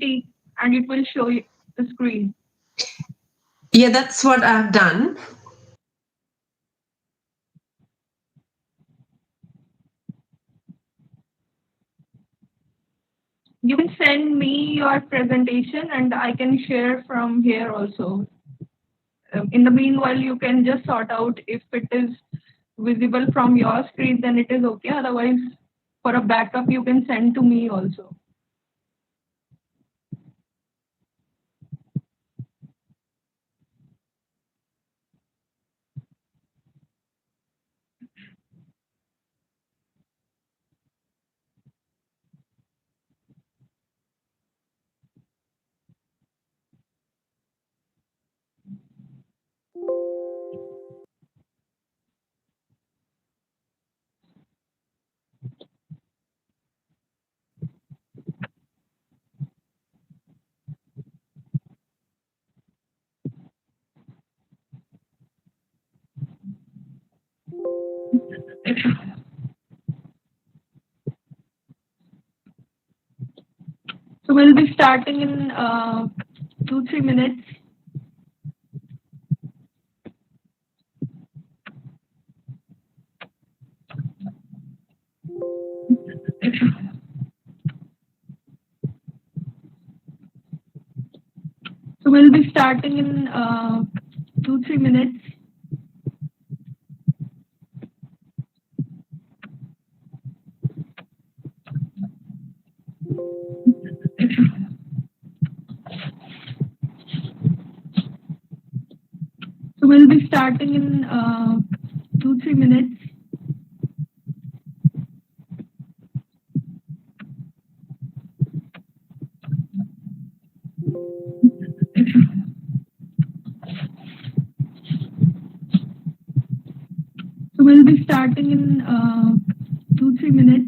and it will show you the screen. Yeah, that's what I've done. You can send me your presentation and I can share from here also. In the meanwhile, you can just sort out if it is visible from your screen, then it is okay. Otherwise, for a backup, you can send to me also. So we'll be starting in 2-3 minutes. So we'll be starting in 2-3 minutes. So we'll be starting in 2-3 minutes. So we'll be starting in 2-3 minutes. So we'll be starting in 2-3 minutes.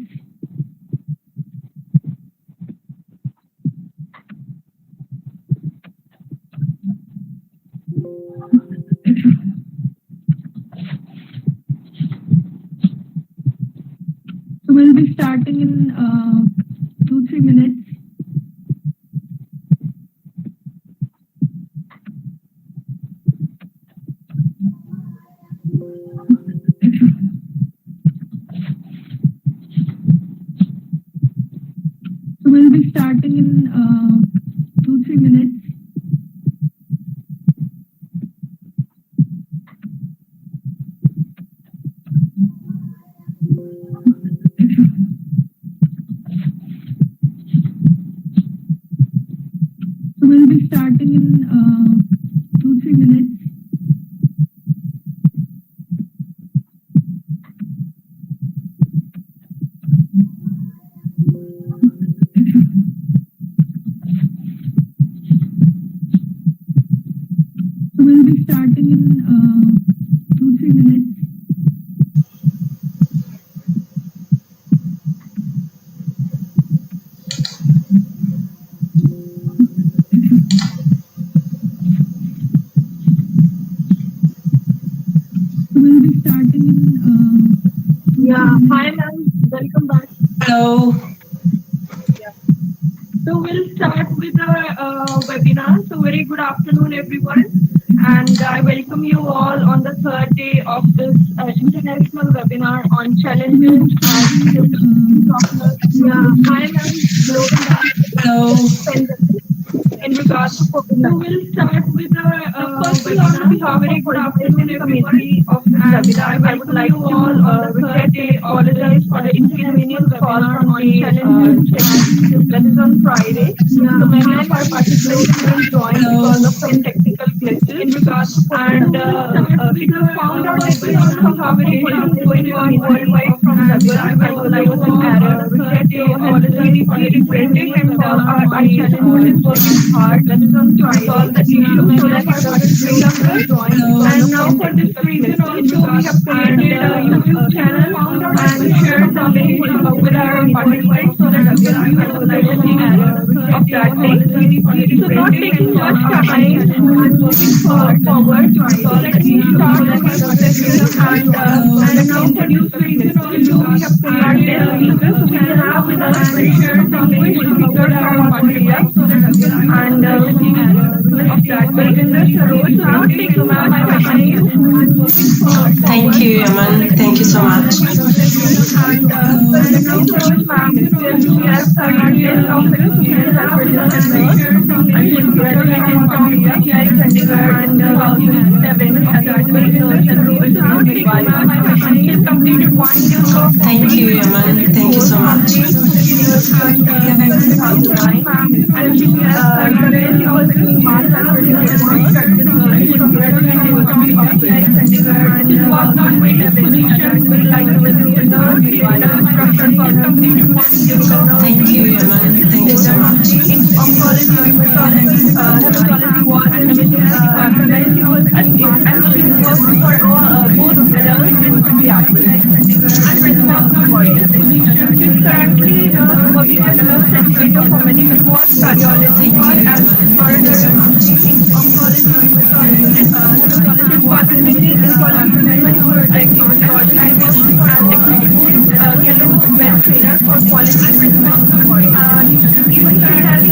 So we'll be starting in 2-3 minutes. So we'll be starting in 2-3 minutes. So we'll be starting in 2-3 minutes. So we'll be starting in Yeah, hi ma'am, welcome back. Hello. So we'll start with the webinar. So very good afternoon, everyone. And I welcome you all on the third day of this international webinar on challenges and Yeah, hi ma'am, welcome back. Hello. in regards to COVID. So we'll start with the first webinar. Very good afternoon, everybody. Of this webinar, I would like to all on the third day apologize for the inconvenience caused on the challenges that is on Friday. So many of our participants couldn't join because of some technical glitches. In regards to and we have found out that we also have very going on worldwide from webinar. I would like to error. So apologize for the inconvenience and our challenges is working hard to resolve the issue so that our participants can join. And now for this reason also we have created a YouTube channel and shared the link with our participants so that we can view the error of that thing. So not taking much time and moving forward. Let me start the discussion and now introduce the reason also we have created this speaker. So we have with us Richard speaker from Australia and of that Virginder Saroj. So not taking much time. Thank you, Yaman. Thank you so much. And now Saroj ma'am, she has studied in office, she has registered nurse and she graduated from PGI Chandigarh in 2007 as a Virginder Saroj advisor. She has completed 1 year of Thank you, Yaman. Thank you so much. University in 2009 and she has currently also doing master's in nurse. She graduated from PGI Chandigarh in 2007 with license in nurse instructor for completed 1 year of Thank you, Yaman. Thank you so much. in oncology, hematology, ward and imaging and she works for both adults and pediatrics and responsible. She's currently working as a nurse educator for medical ward, cardiology ward and further in oncology, hematology, responsibilities in quality management for executive organization and executive yellow belt trainer for quality and even she has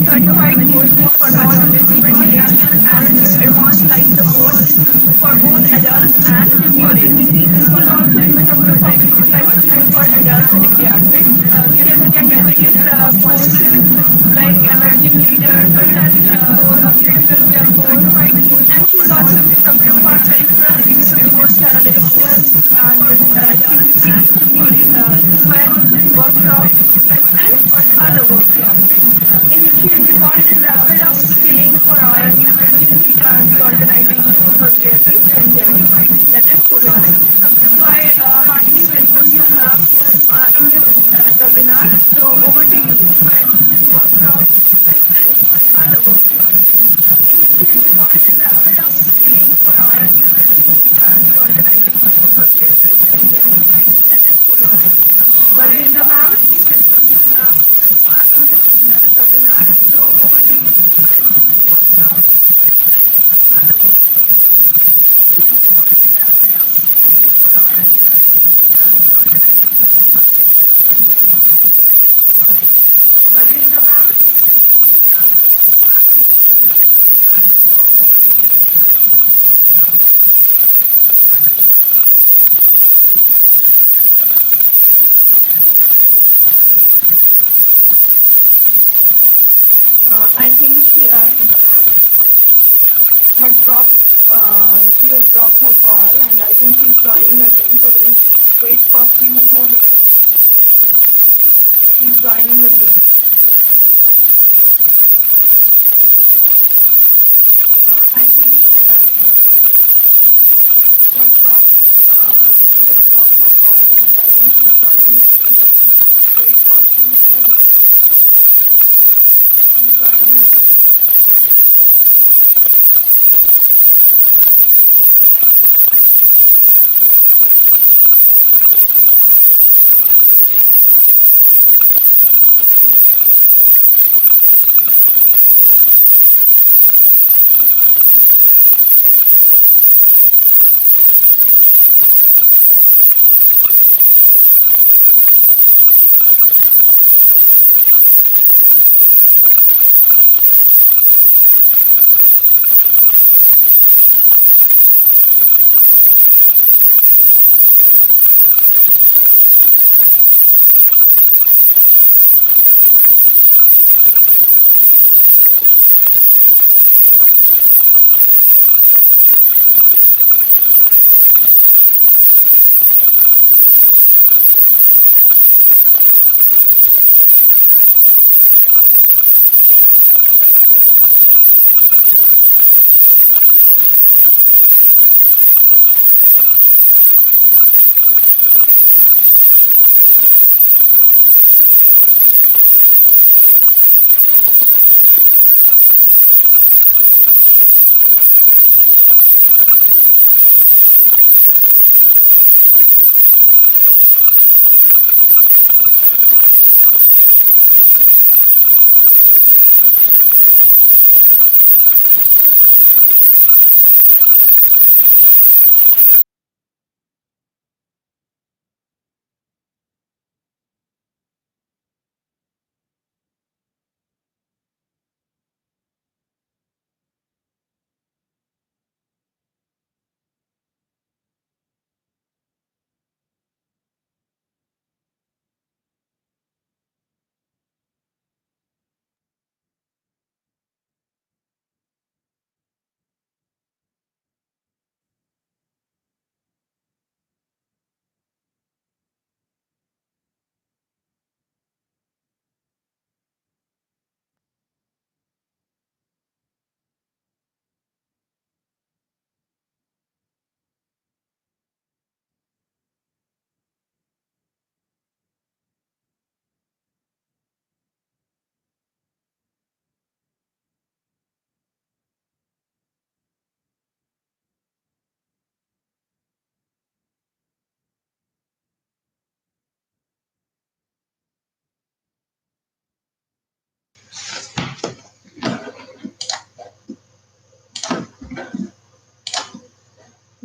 certified courses for non-invasive ventilation and advanced life support for both adults and units. She is also instructor for basic life support for adults and pediatrics. She has attended various courses like emerging leaders, critical care course, and she is also instructor for peripheral remote channelization and CPC workshops and other workshops in which she is involved in rapid upskilling for our emergency the organization for creative pandemic, that is COVID-19. So I heartily welcome you, ma'am, in this webinar. So over to you. Workshops and other workshops in which she is involved in rapid upskilling for our emergency the organization for creative pandemic, that is COVID-19. Varjendra ma'am, welcome you, ma'am, in this webinar. So over to you. Workshops and other workshops in which she is involved in rapid upskilling for our emergency the organization for creative pandemic, that is COVID-19. Varjendra ma'am, welcome you, ma'am, in this webinar. So over to you. Workshops and other workshops in which she is involved in rapid upskilling for our emergency the organization for creative pandemic, that is I think her drop, she has dropped her call and I think she's joining again, so we'll wait for a few more minutes. She's joining again. I think her drop, she has dropped her call and I think she's joining again, so we'll wait for a few more minutes. She's joining again. I think her drop, she has dropped her call and I think she's joining again, so we'll wait for a few more minutes. She's joining again.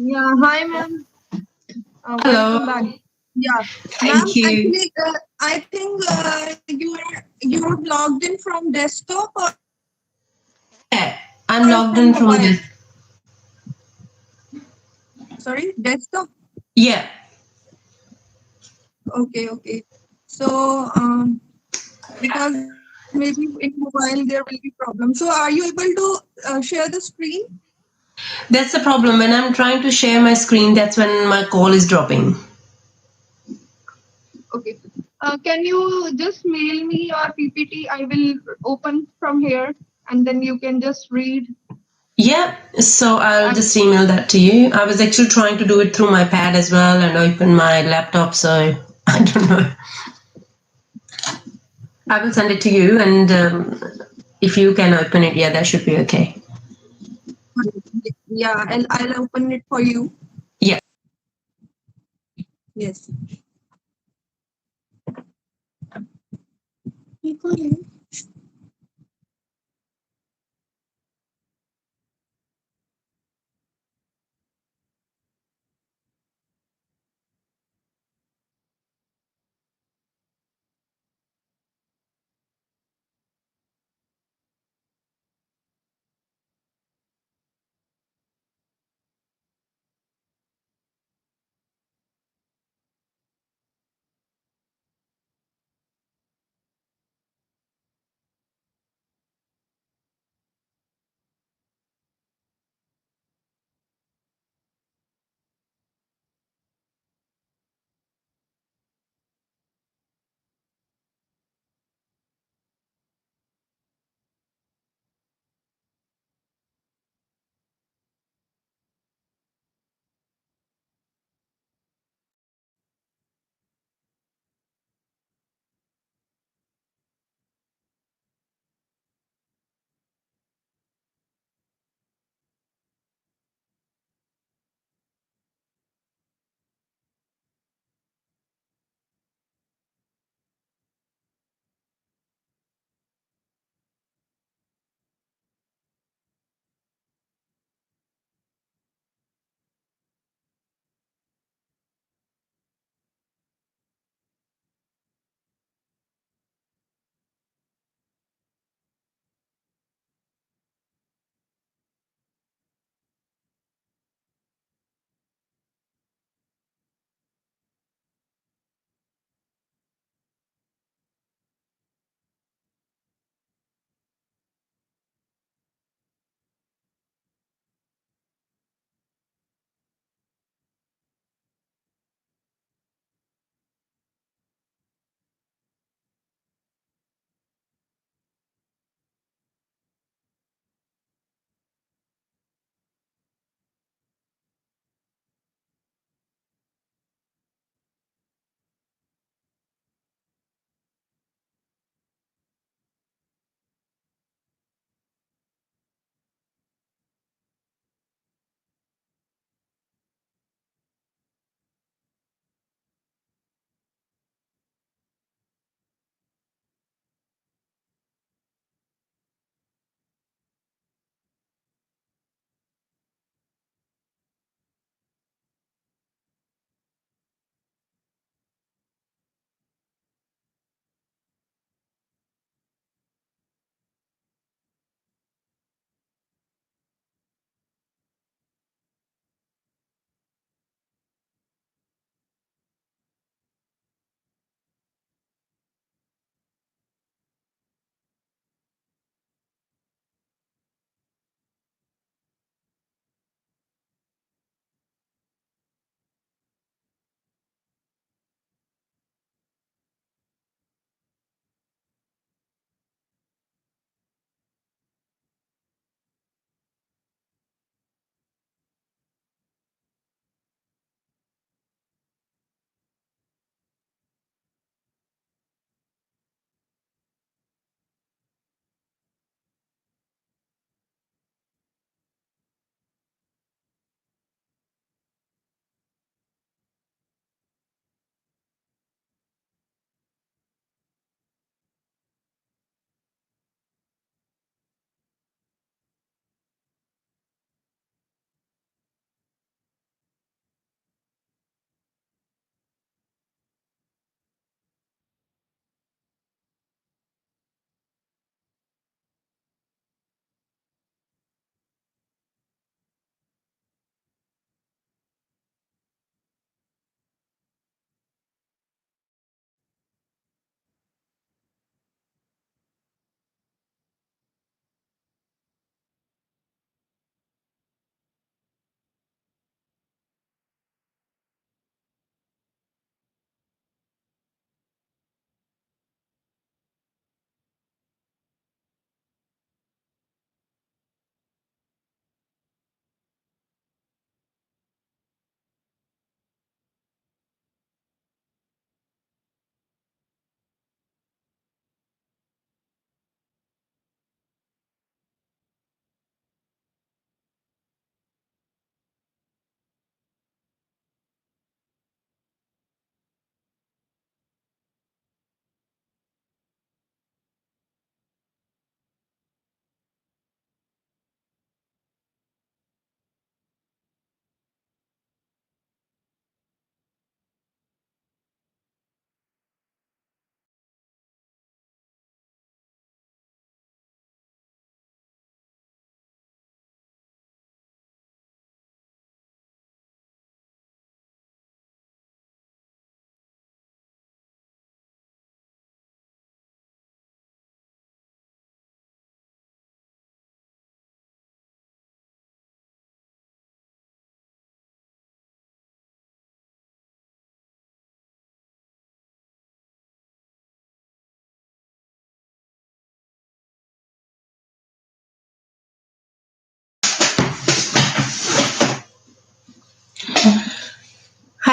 Yeah, hi ma'am. Hello. Welcome back. Yeah, ma'am. Thank you. Actually, I think you're logged in from desktop or Yeah, from I'm logged in mobile. from this. Sorry, desktop. Yeah, Okay, okay. So because maybe in mobile there will be problem. So are you able to share the screen? that's the problem. When I'm trying to share my screen, that's when my call is dropping. Okay. Can you just mail me your PPT? I will open from here and then you can just read. Yeah, so I'll And just email that to you. I was actually trying to do it through my pad as well and open my laptop, so I don't know. I will send it to you, and if you can open it, yeah, that should be okay. Yeah, I'll open it for you. Yeah. Yes.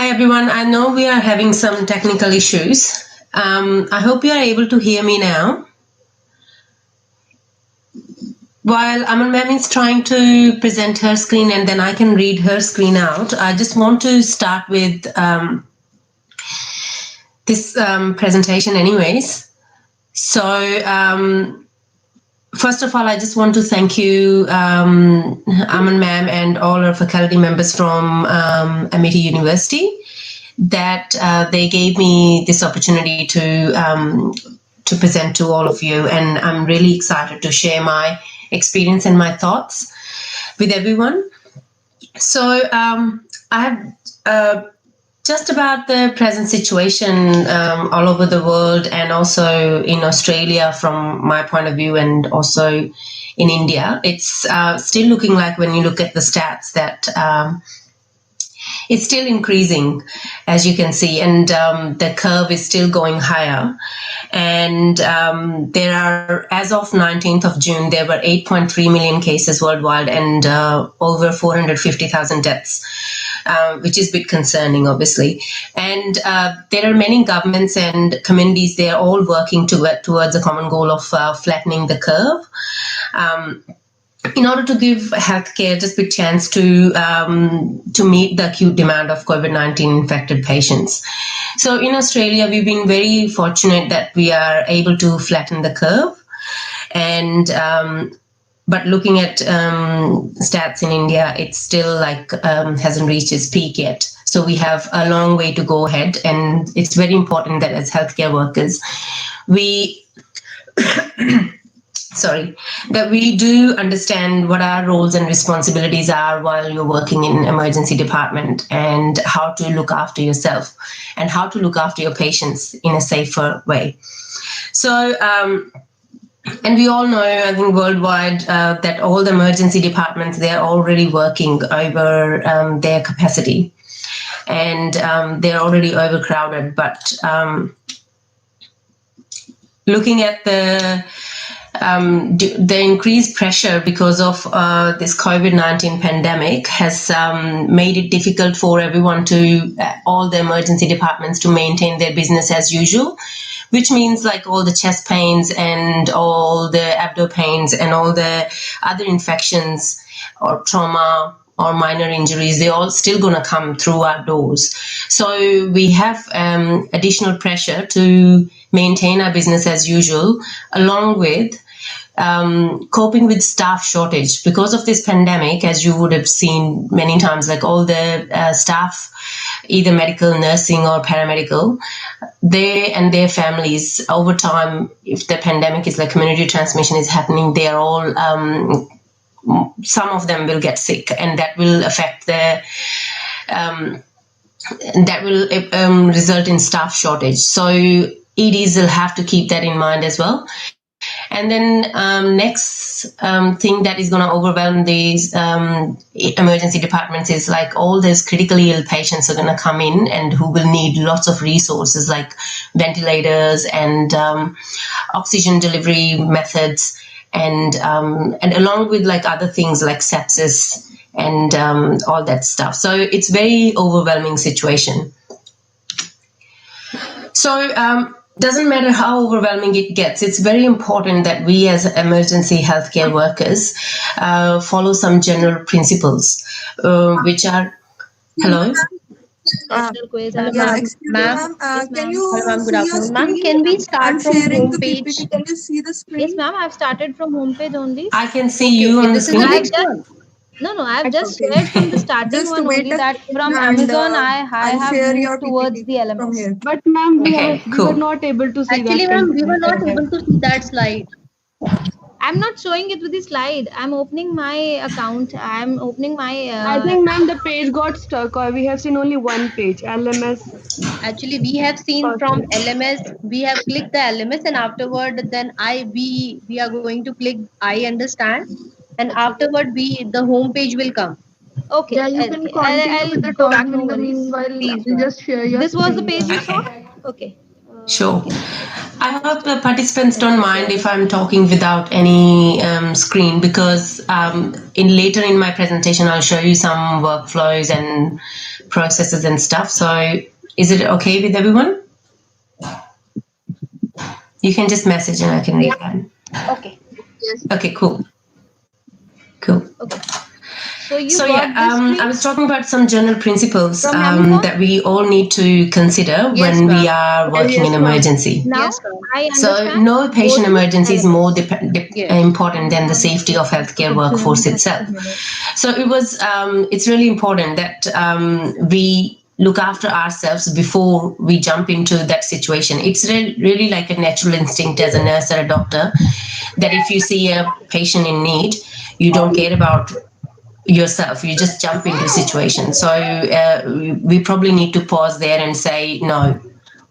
Hi, everyone. I know we are having some technical issues. I hope you are able to hear me now. While Aman ma'am is trying to present her screen and then I can read her screen out, I just want to start with this presentation anyways. So first of all, I just want to thank you, Aman ma'am and all our faculty members from Amity University, that they gave me this opportunity to present to all of you, and I'm really excited to share my experience and my thoughts with everyone. So I have just about the present situation all over the world and also in Australia from my point of view, and also in India. It's still looking like, when you look at the stats, that it's still increasing, as you can see, and the curve is still going higher. And there are, as of 19th of June, there were 8.3 million cases worldwide and over 450,000 deaths, which is a bit concerning, obviously. And there are many governments and communities, they're all working towards a common goal of flattening the curve. In order to give healthcare just a big chance to meet the acute demand of COVID-19 infected patients. So in Australia, we've been very fortunate that we are able to flatten the curve. And but looking at stats in India, it's still like hasn't reached its peak yet. So we have a long way to go ahead, and it's very important that as healthcare workers, we that we do understand what our roles and responsibilities are while you're working in emergency department, and how to look after yourself and how to look after your patients in a safer way. So, and we all know, I think worldwide, that all the emergency departments, they're already working over their capacity, and they're already overcrowded. But looking at the increased pressure because of this COVID-19 pandemic has made it difficult for everyone all the emergency departments to maintain their business as usual, which means like all the chest pains and all the abdo pains and all the other infections or trauma or minor injuries, they're all still going to come through our doors. So we have additional pressure to maintain our business as usual, along with coping with staff shortage. Because of this pandemic, as you would have seen many times, like all the staff, either medical, nursing or paramedical, they and their families, over time, if the pandemic is like community transmission is happening, they are all, some of them will get sick, and that will affect that will result in staff shortage. So EDs will have to keep that in mind as well. And then next thing that is going to overwhelm these emergency departments is like all those critically ill patients are going to come in, and who will need lots of resources like ventilators and oxygen delivery methods, and along with like other things like sepsis and all that stuff. So it's very overwhelming situation. So doesn't matter how overwhelming it gets, it's very important that we as emergency healthcare workers follow some general principles, which are, hello? Excuse me, ma'am. Can you Hello, ma'am. Good see your afternoon, ma'am. screen? Can we start I'm from sharing the homepage? PPT. Can you see the screen? Yes, ma'am. I've started from homepage only. I can see you on the This is the screen. next one. No, I've just Okay. shared from the starting Just one wait only, a that second from and, Amazon I I'll have share your moved towards PPT the from LMS. here. But ma'am, Okay, we cool. were not able to see Actually, that. ma'am, we were not content. able to see that slide. I'm not showing it with the slide. I'm opening my account. I'm opening my. I think, ma'am, the page got stuck, or we have seen only one page, LMS. Actually, we have seen from LMS. We have clicked the LMS, and afterward, then we are going to click I understand, and afterward the home page will come. Okay. Yeah, you can continue I'll with the go back. talking. No In the worries. meanwhile, Please. I'll just share your This was the screen. page you Okay. saw? Okay. Sure. I hope the participants don't mind if I'm talking without any screen, because later in my presentation I'll show you some workflows and processes and stuff. So is it okay with everyone? You can just message and I can read that. Okay. Okay, cool. Cool. Okay. So you So got yeah, this I was talking about some general principles from Amazon? that we all need to consider Yes, when we ma'am. are working in Yes, ma'am. emergency. Now Yes, ma'am. I So understand. no patient Go to emergency is more elements. Yes. important than the safety of healthcare workforce itself. So it's really important that we look after ourselves before we jump into that situation. It's really like a natural instinct as a nurse or a doctor, that if you see a patient in need, you don't care about yourself, you just jump into situations. So we probably need to pause there and say, no,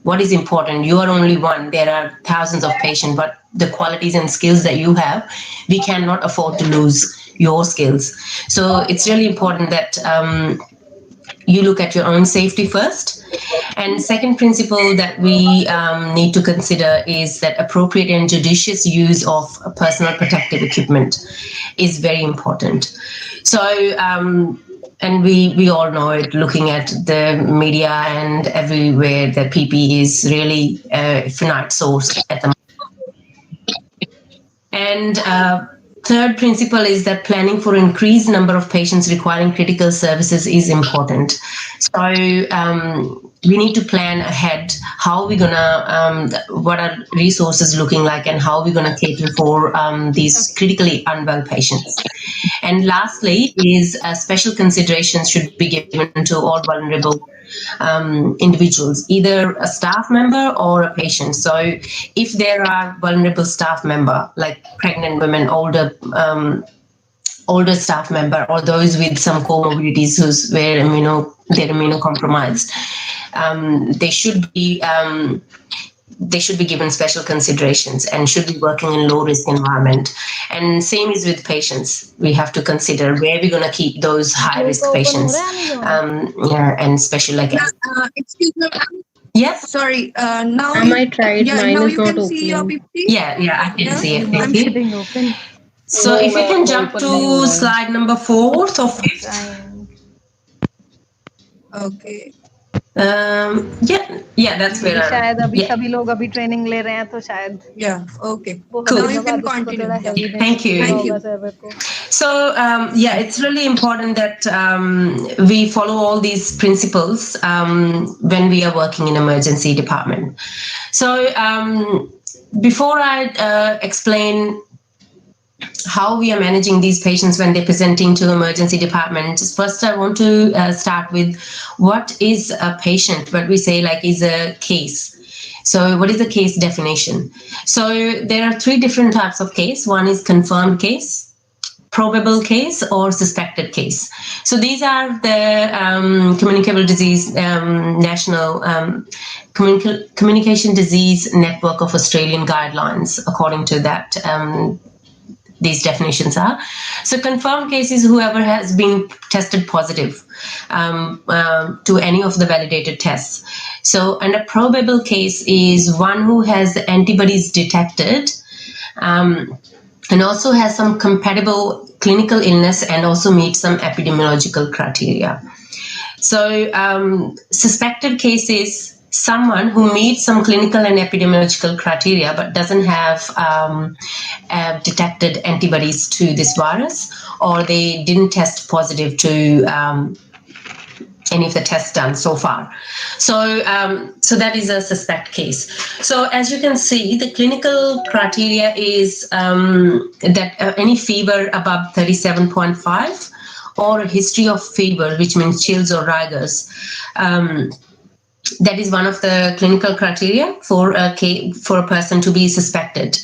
what is important? You are only one. There are thousands of patients, but the qualities and skills that you have, we cannot afford to lose your skills. So it's really important that you look at your own safety first. And second principle that we need to consider is that appropriate and judicious use of personal protective equipment is very important. So, and we all know it, looking at the media and everywhere, that PPE is really a finite source at the moment. And third principle is that planning for increased number of patients requiring critical services is important. So we need to plan ahead how we're gonna, what are resources looking like, and how we're gonna cater for these critically unwell patients. And lastly is special considerations should be given to all vulnerable individuals, either a staff member or a patient. So if there are vulnerable staff member, like pregnant women, older staff member, or those with some comorbidities they're immunocompromised, they should be given special considerations and should be working in low risk environment. And same is with patients. We have to consider where we're going to keep those high risk patients, and especially like Excuse me, ma'am. yes. Sorry. Now I tried. yeah, Mine now is you not can see your opening. PPT. Yeah, I can see it. I'm Thank you. So if you can jump to slide number 4th or 5th. Okay. Yeah, that's where शायद अभी yeah. सभी लोग अभी training ले रहे हैं तो शायद Yeah. Okay. वो Cool. Now you can continue. थोड़ा Yeah. heavy में Thank you. हुआ Thank होगा you. सर्वर को So yeah, it's really important that we follow all these principles when we are working in emergency department. So before I explain how we are managing these patients when they're presenting to emergency department, first I want to start with what is a patient. What we say like is a case. So what is the case definition? So there are 3 different types of case. One is confirmed case, probable case, or suspected case. So these are the communicable disease national communication disease network of Australian guidelines. According to that, these definitions are. So confirmed case is whoever has been tested positive to any of the validated tests. So, and a probable case is one who has antibodies detected and also has some compatible clinical illness and also meets some epidemiological criteria. So suspected case is someone who meets some clinical and epidemiological criteria but doesn't have detected antibodies to this virus, or they didn't test positive to any of the tests done so far. So that is a suspect case. So as you can see, the clinical criteria is that any fever above 37.5 or a history of fever, which means chills or rigors. That is one of the clinical criteria for a person to be suspected.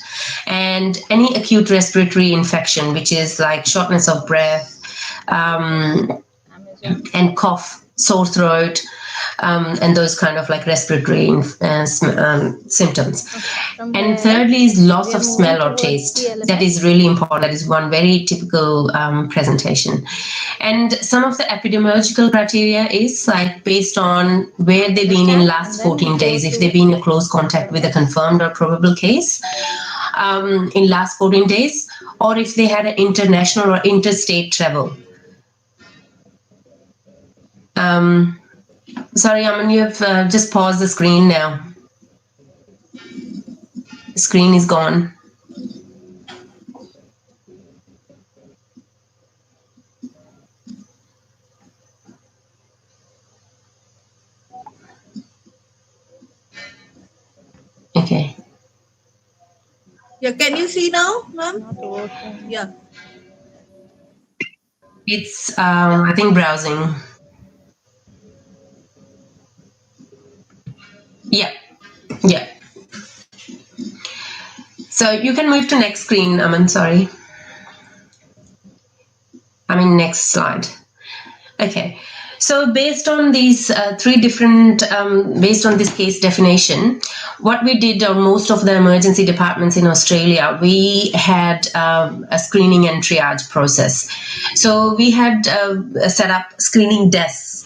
And any acute respiratory infection, which is like shortness of breath and cough, sore throat, and those kind of like respiratory symptoms. And thirdly is loss of smell or taste. That is really important. That is one very typical presentation. And some of the epidemiological criteria is like based on where they've been in last 14 days, if they've been in close contact with a confirmed or probable case in last 14 days, or if they had an international or interstate travel. Sorry, Aman, you have just paused the screen now. The screen is gone. Okay. Yeah, can you see now, ma'am? Yeah. It's, I think, browsing. Yeah. Yeah. So you can move to next screen, Aman, sorry. Next slide. Okay. So based on these three different, based on this case definition, what we did on most of the emergency departments in Australia, we had a screening and triage process. So we had set up screening desks,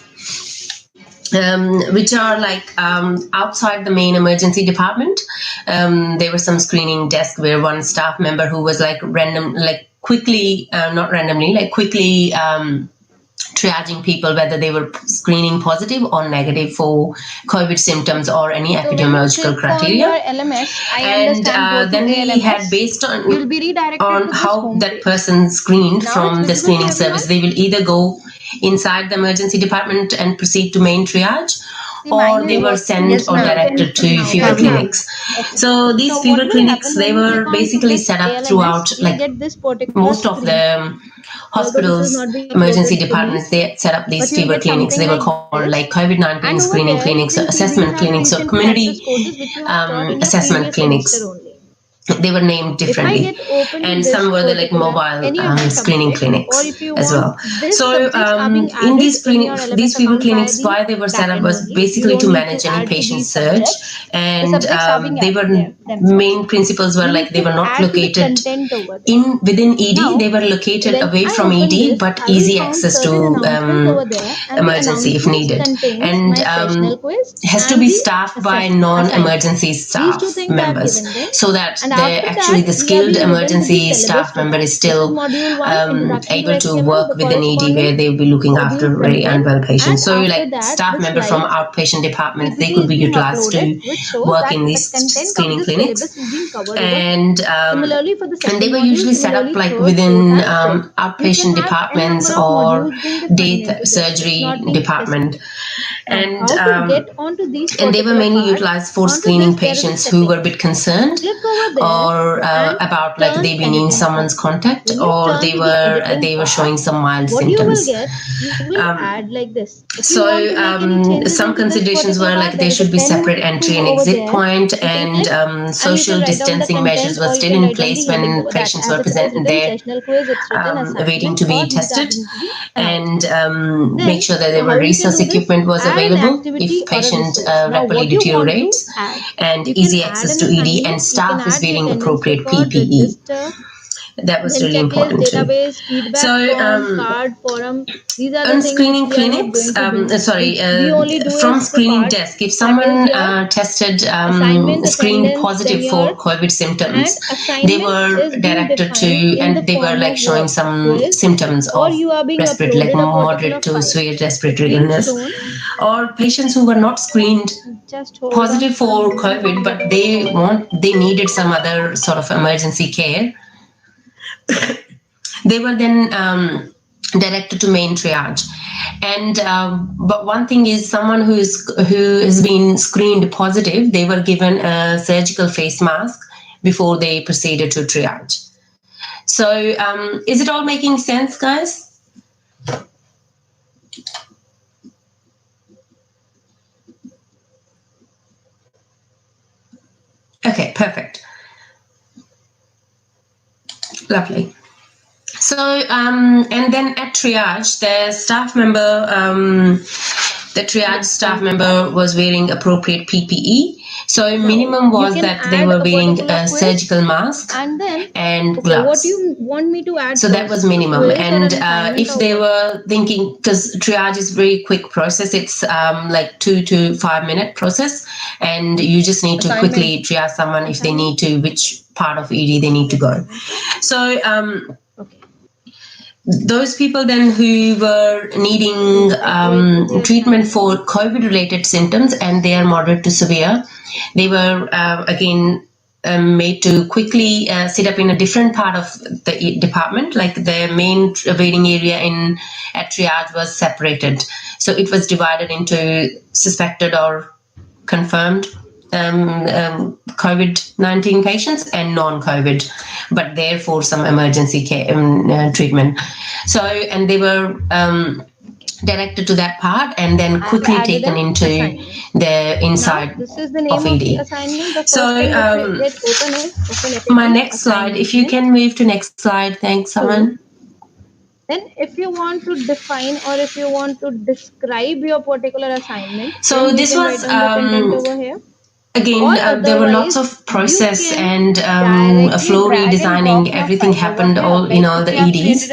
which are like outside the main emergency department. There were some screening desks where one staff member who was like quickly triaging people whether they were screening positive or negative for COVID symptoms or any epidemiological criteria. And then we had based on how that person screened from the screening service, they will either go inside the emergency department and proceed to main triage, or they were sent or directed to fever clinics. So these fever clinics, they were basically set up throughout, like most of the hospitals, emergency departments, they set up these fever clinics. They were called like COVID-19 screening clinics, or assessment clinics, or community assessment clinics. They were named differently, and some were the like mobile screening clinics as well. So in these fever clinics, why they were set up was basically to manage any patient surge, and they were main principles were like they were not located within ED. They were located away from ED, but easy access to emergency if needed, and has to be staffed by non-emergency staff members, so that the skilled emergency staff member is still able to work within ED, where they will be looking after very unwell patients. So like staff member from outpatient departments, they could be utilized to work in these screening clinics, and they were usually set up like within outpatient departments or day surgery department. And they were mainly utilized for screening patients who were a bit concerned or about like they've been in someone's contact, or they were showing some mild symptoms. Some considerations were like there should be separate entry and exit point, and social distancing measures were still in place when patients were present there waiting to be tested, and make sure that there were resource equipment was available if patient rapidly deteriorates, and easy access to ED, and staff is wearing appropriate PPE. That was really important too. So on screening clinics, from screening desk, if someone tested screened positive for COVID symptoms, they were directed to, and they were like showing some symptoms of respiratory, like moderate to severe respiratory illness, or patients who were not screened positive for COVID, but they needed some other sort of emergency care. They were then directed to main triage. And but one thing is, someone who has been screened positive, they were given a surgical face mask before they proceeded to triage. So is it all making sense, guys? Okay, perfect. Lovely. So, and then at triage, the staff member was wearing appropriate PPE. So minimum was can that they add were a wearing particular a quiz, surgical mask and then and okay, what gloves. do you want me to add So that was first? A minimum. quiz or an And assignment if or they what? were thinking, because triage is very quick process, it's like 2 to 5 minute process, and you just need to Assignment. quickly triage someone if they need to, which part of ED they need to go. So Okay. those people then who were needing treatment for COVID-related symptoms and they are moderate to severe, they were again made to quickly sit up in a different part of the department, like the main waiting area at triage was separated. So it was divided into suspected or confirmed COVID-19 patients and non-COVID, but there for some emergency care treatment. So, and they were directed to that part and then quickly taken into the inside This is the name of of the ED. assignment. The first So, thing that we get open is, okay, let it my be next slide, if you assignment. can move to next slide, thanks, Saman. Then if you want to define or if you want to describe your particular assignment, So then you this can was write down the content over here. again, there were lots of process and flow redesigning. Everything happened all in all the EDs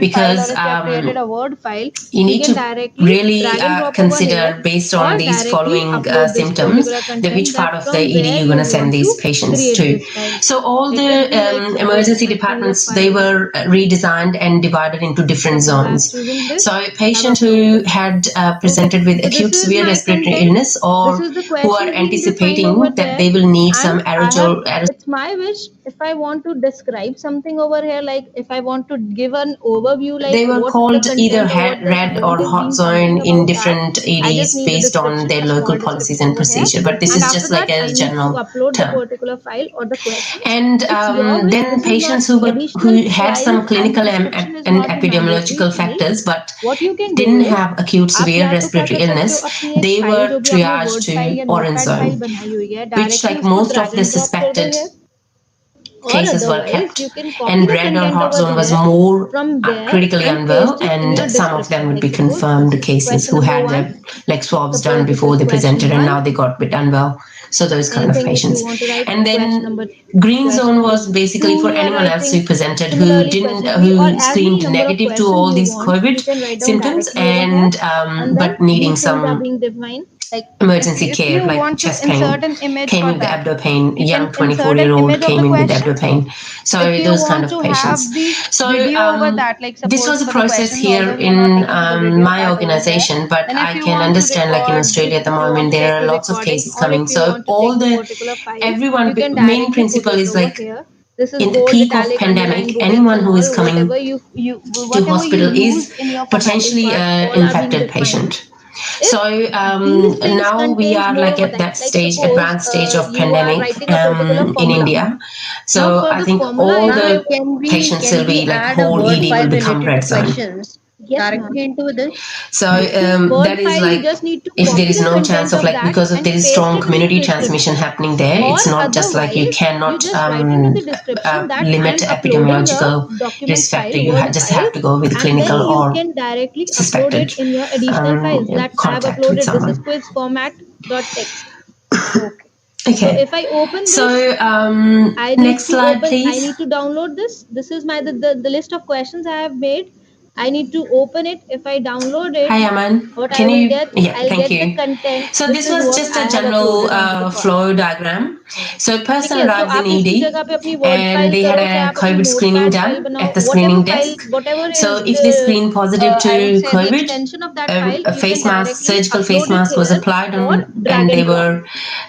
because A Word file, you need can to directly really drag and drop over consider here based or on these directly following upload this symptoms, particular the content, which part that of the from ED where you're you going to send want these to patients create to. this file. So all It the could be like, suppose, emergency a kind of departments, file. they were redesigned and divided into different Suppose I have zones. chosen this, So I've patients who uploaded it. had presented with So this acute is severe my respiratory content. illness This or is the who are questions being defined anticipating over that there. they will need some And I have, aerosol. it's my wish if I want to describe something over here, like if I want to give an overview, like They were what the called either content or what the red or assignment is hot being zone something in about that, different I just EDs need a based on description, their a local small policies description and over here. procedure. But this And is after just like that, a I need to general upload the term. particular file or the questions. And It's your wish. then This is not patients additional who had some files, and clinical description is and not the mandatory epidemiological field. factors, but What you can do didn't is, have acute आप severe या तो क्या respiratory कर सकते हो, illness, अपनी एक they file were जो भी आपने triaged वर्ड to फाइल या orange नोटपैड फाइल zone, बनाई हुई है, which, डायरेक्टली like उसको most drag of the and drop कर दो suspected here. Or cases were otherwise, kept. you can copy And the red or content hot over zone was there more from there critically and unwell, paste it in your and some of them description. would Like be suppose confirmed cases question who number had one. their like swabs Suppose done this before is they question presented and now one. they got a bit unwell. So those kind of Anything if you patients. want to write And question then number green question zone number was basically two for you are anyone else writing. who presented Similarly, question three, or who as many screened number of negative to questions all you these want, you COVID can write down symptoms directly over here. and And then but needing these things are some being defined. Like emergency if care you like want to chest insert pain, an image came for in with that, abdo pain, you young can insert an 24-year-old image of came the in with question. abdo pain. So If you those kind want of to patients. have the So video over that, like this suppose was a for the process questions, here although we are not in taking the video my part over here, organization, but then if I you can want to understand like in record, Australia at the if you want moment, to there take are the lots of recording, cases or if coming. you So want to all take the the, particular file, everyone, you can main directly put principle it is over like here. This is in the bold, peak of italic, underline, pandemic, bullets anyone and who is all, coming whatever to you hospital use is in your formatting potentially part, an all are being infected defined. patient. If So these things now we contains are more like over at that, that like stage, suppose advanced stage of you are pandemic writing a particular in formula. India. Now So for I the think formula, all if the I patients can will we be like add a whole word ED file will become related to red zone. questions directly into this? So Word that is file, you like just need to if there copy is the no chance content of of like that because of and there is paste strong it in the community transmission description. happening there. Or It's not just like you otherwise, cannot you just write into the description that I limit am uploading a epidemiological document risk factor. file, You Word just file, have to go with and then clinical you or can directly upload it suspected in your additional files that I have contact with uploaded. This is someone. quiz format.txt. Okay. So Okay. if I open So this, I next need to slide, open, I please. need to download this. This is my the list of questions I have made. I need to open it. If I download it, Hi, Aman. what I Can will you? get, Yeah, I'll thank get the you. content. So This this is was what just I a have general uploaded onto the file. flow diagram. So a person ठीक है, so arrives in आप इसकी ED जगह पे अपनी word and file they had करो, चाहे a आप अपनी COVID screening notepad file done बनाओ, at the whatever screening file, desk. whatever So is if they screen positive to I would say the COVID, extension of that file, a you can face mask, directly surgical face upload it mask was here applied or on, drag and they and drop were it.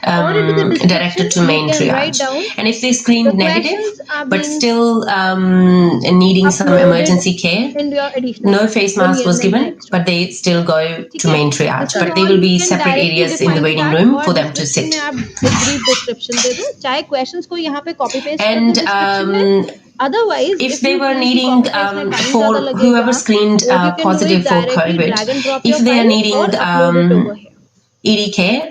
Or into the description, directed to you main can write triage. down And if they the screened negative, questions are but being still needing some uploaded emergency care, in your additional no file. face वो mask नहीं was है given, next but one. they still go to ठीक है, main this triage. is But they all will you be can separate directly areas in the define waiting that. room और for them to description sit. में आप एक brief description दे दो, चाहे questions को यहाँ पे copy paste कर दो And description में. Otherwise, if if they you were feel कि needing copy paste में time for ज़्यादा whoever लगेगा, screened what you can do is positive for directly COVID, drag and drop if your they are file or needing upload it over here. ED care,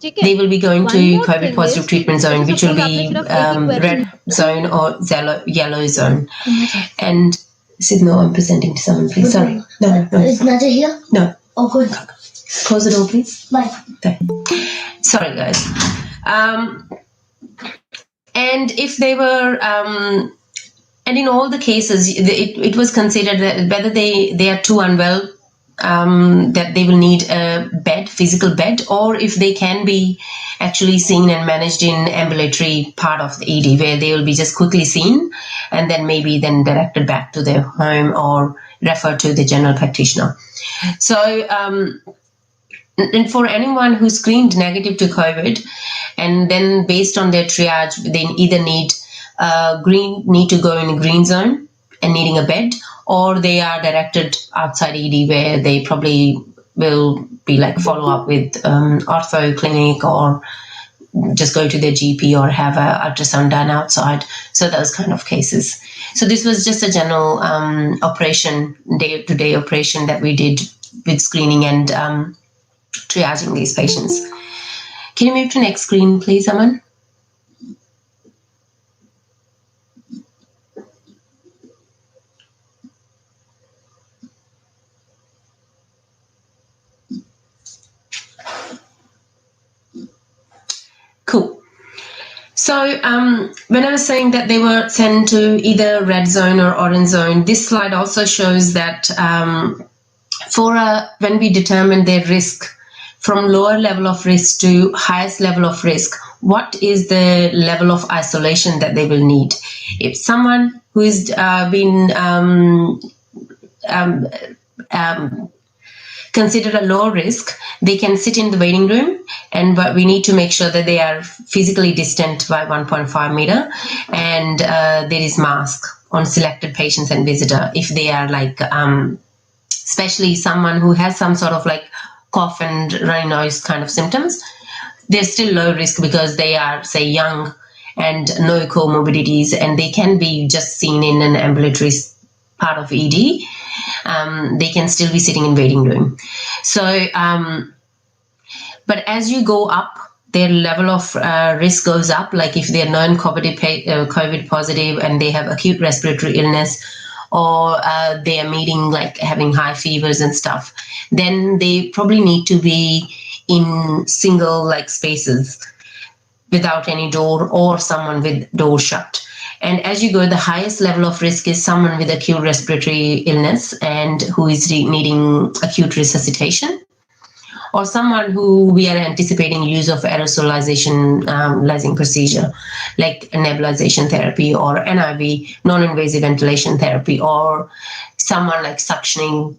ठीक they है. will be going to One more COVID thing positive is, treatment zone, अच्छा which will suppose आपने be सिर्फ एक ही question red zone or yellow zone. And Sid, no, I'm presenting to someone, please. Sorry. No. Is Naja here? No. Oh, good. Close the door, please. Bye. Okay. Sorry, guys. And if they were, and in all the cases, it was considered that whether they are too unwell, that they will need a bed, physical bed, or if they can be actually seen and managed in ambulatory part of the ED, where they will be just quickly seen and then maybe then directed back to their home or referred to the general practitioner. So, and for anyone who screened negative to COVID, and then based on their triage, they either need to go in a green zone and needing a bed, or they are directed outside ED where they probably will be like follow up with ortho clinic or just go to their GP or have a ultrasound done outside. So those kind of cases. So this was just a general operation, day-to-day operation that we did with screening and triaging these patients. Can you move to next screen, please, Aman? Cool. So when I was saying that they were sent to either red zone or orange zone, this slide also shows that when we determine their risk from lower level of risk to highest level of risk, what is the level of isolation that they will need? If someone who has been considered a low risk, they can sit in the waiting room, but we need to make sure that they are physically distant by 1.5 meter, and there is mask on selected patients and visitor. If they are like, especially someone who has some sort of like cough and runny nose kind of symptoms, they're still low risk because they are, say, young and no comorbidities, and they can be just seen in an ambulatory part of ED. They can still be sitting in waiting room. So, but as you go up, their level of risk goes up. Like if they're non-COVID positive and they have acute respiratory illness, or they are meeting like having high fevers and stuff, then they probably need to be in single like spaces without any door, or someone with door shut. And as you go, the highest level of risk is someone with acute respiratory illness and who is needing acute resuscitation, or someone who we are anticipating use of aerosolization procedure, like nebulization therapy or NIV, non-invasive ventilation therapy, or someone like suctioning,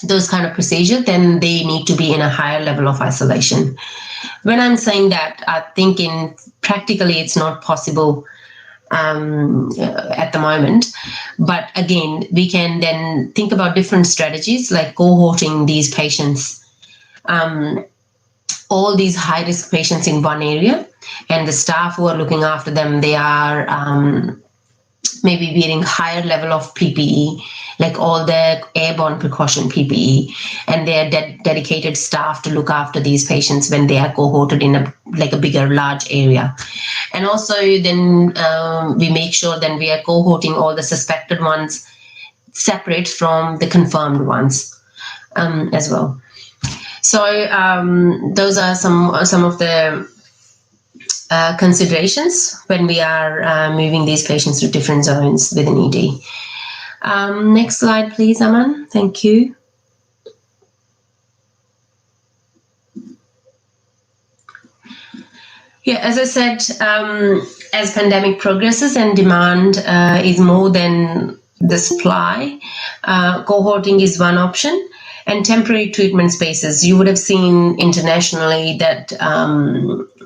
those kind of procedure, then they need to be in a higher level of isolation. When I'm saying that, I think practically it's not possible at the moment. But again, we can then think about different strategies like cohorting these patients, all these high-risk patients in one area, and the staff who are looking after them, they are maybe wearing higher level of PPE, like all the airborne precaution PPE, and they are dedicated staff to look after these patients when they are cohorted in a bigger, large area. And also then we make sure that we are cohorting all the suspected ones separate from the confirmed ones as well. So those are some of the considerations when we are moving these patients to different zones within ED. Next slide, please, Aman. Thank you. Yeah, as I said, as pandemic progresses and demand is more than the supply, cohorting is one option. And temporary treatment spaces, you would have seen internationally that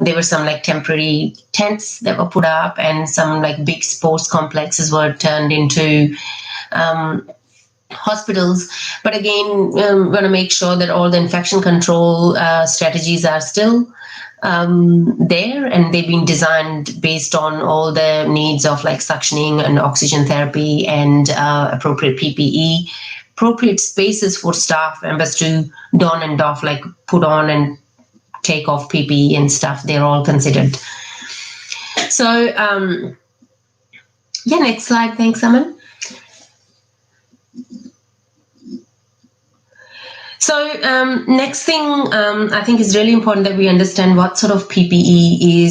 there were some like temporary tents that were put up, and some like big sports complexes were turned into hospitals. But again, we want to make sure that all the infection control strategies are still there, and they've been designed based on all the needs of like suctioning and oxygen therapy and appropriate PPE, appropriate spaces for staff members to don and doff, like put on and take off PPE and stuff. They're all considered. So yeah, next slide. Thanks, Aman. So next thing, I think is really important that we understand what sort of PPE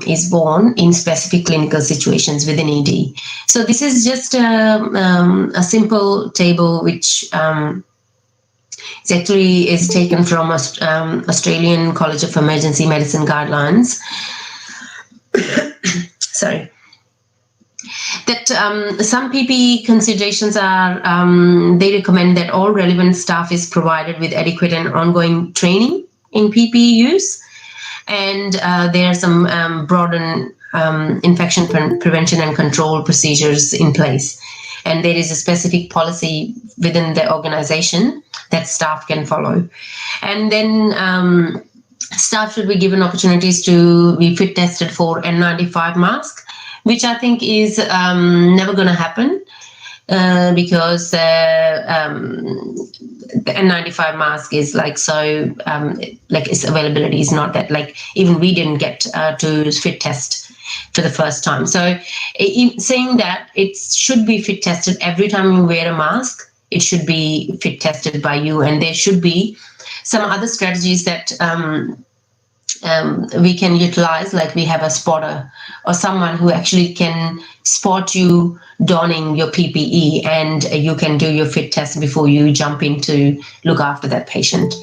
is worn in specific clinical situations within ED. So this is just a simple table which it actually is taken from Australian College of Emergency Medicine guidelines. Sorry. That some PPE considerations are, they recommend that all relevant staff is provided with adequate and ongoing training in PPE use. And there are some broadened infection prevention and control procedures in place. And there is a specific policy within the organization that staff can follow. And then staff should be given opportunities to be fit tested for N95 mask, which I think is never going to happen because the N95 mask is like so, like its availability is not that, like even we didn't get to fit test for the first time. So saying that it should be fit tested every time you wear a mask, it should be fit tested by you, and there should be some other strategies that we can utilize, like we have a spotter or someone who actually can spot you donning your PPE, and you can do your fit test before you jump in to look after that patient.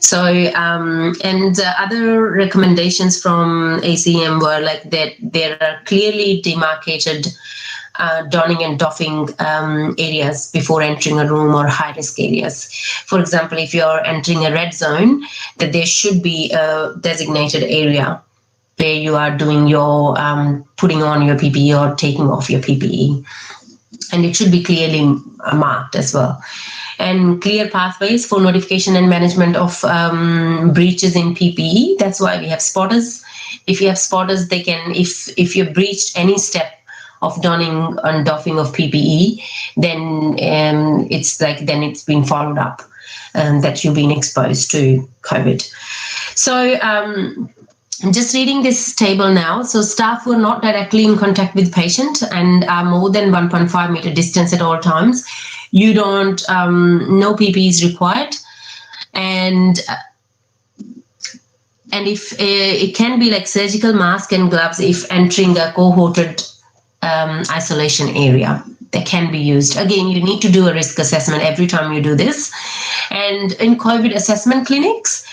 So and other recommendations from ACM were like that there are clearly demarcated donning and doffing areas before entering a room, or high risk areas. For example, if you're entering a red zone, that there should be a designated area where you are doing your putting on your PPE or taking off your PPE, and it should be clearly marked as well. And clear pathways for notification and management of breaches in PPE. That's why we have spotters. If you have spotters, they can, if you've breached any step of donning and doffing of PPE, then it's like, then it's been followed up that you've been exposed to COVID. So I'm just reading this table now. So staff were not directly in contact with patient and are more than 1.5 meter distance at all times. You don't, no PPE is required. And if it can be like surgical mask and gloves if entering a cohorted isolation area, that can be used. Again, you need to do a risk assessment every time you do this. And in COVID assessment clinics,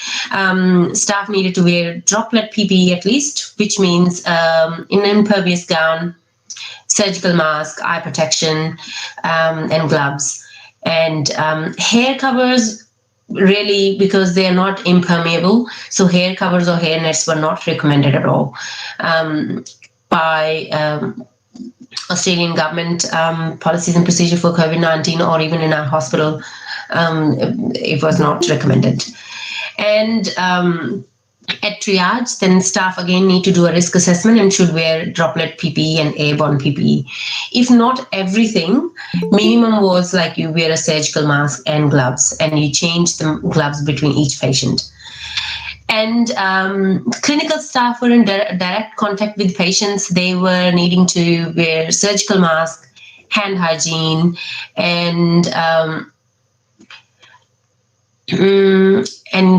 staff needed to wear droplet PPE at least, which means an impervious gown, surgical mask, eye protection, and gloves. And hair covers, really, because they are not impermeable, so hair covers or hair nets were not recommended at all by Australian government policies and procedure for COVID-19, or even in our hospital, it was not recommended. And at triage, then staff again need to do a risk assessment and should wear droplet PPE and airborne PPE. If not everything, minimum was like you wear a surgical mask and gloves, and you change the gloves between each patient. And clinical staff were in direct contact with patients. They were needing to wear surgical mask, hand hygiene, and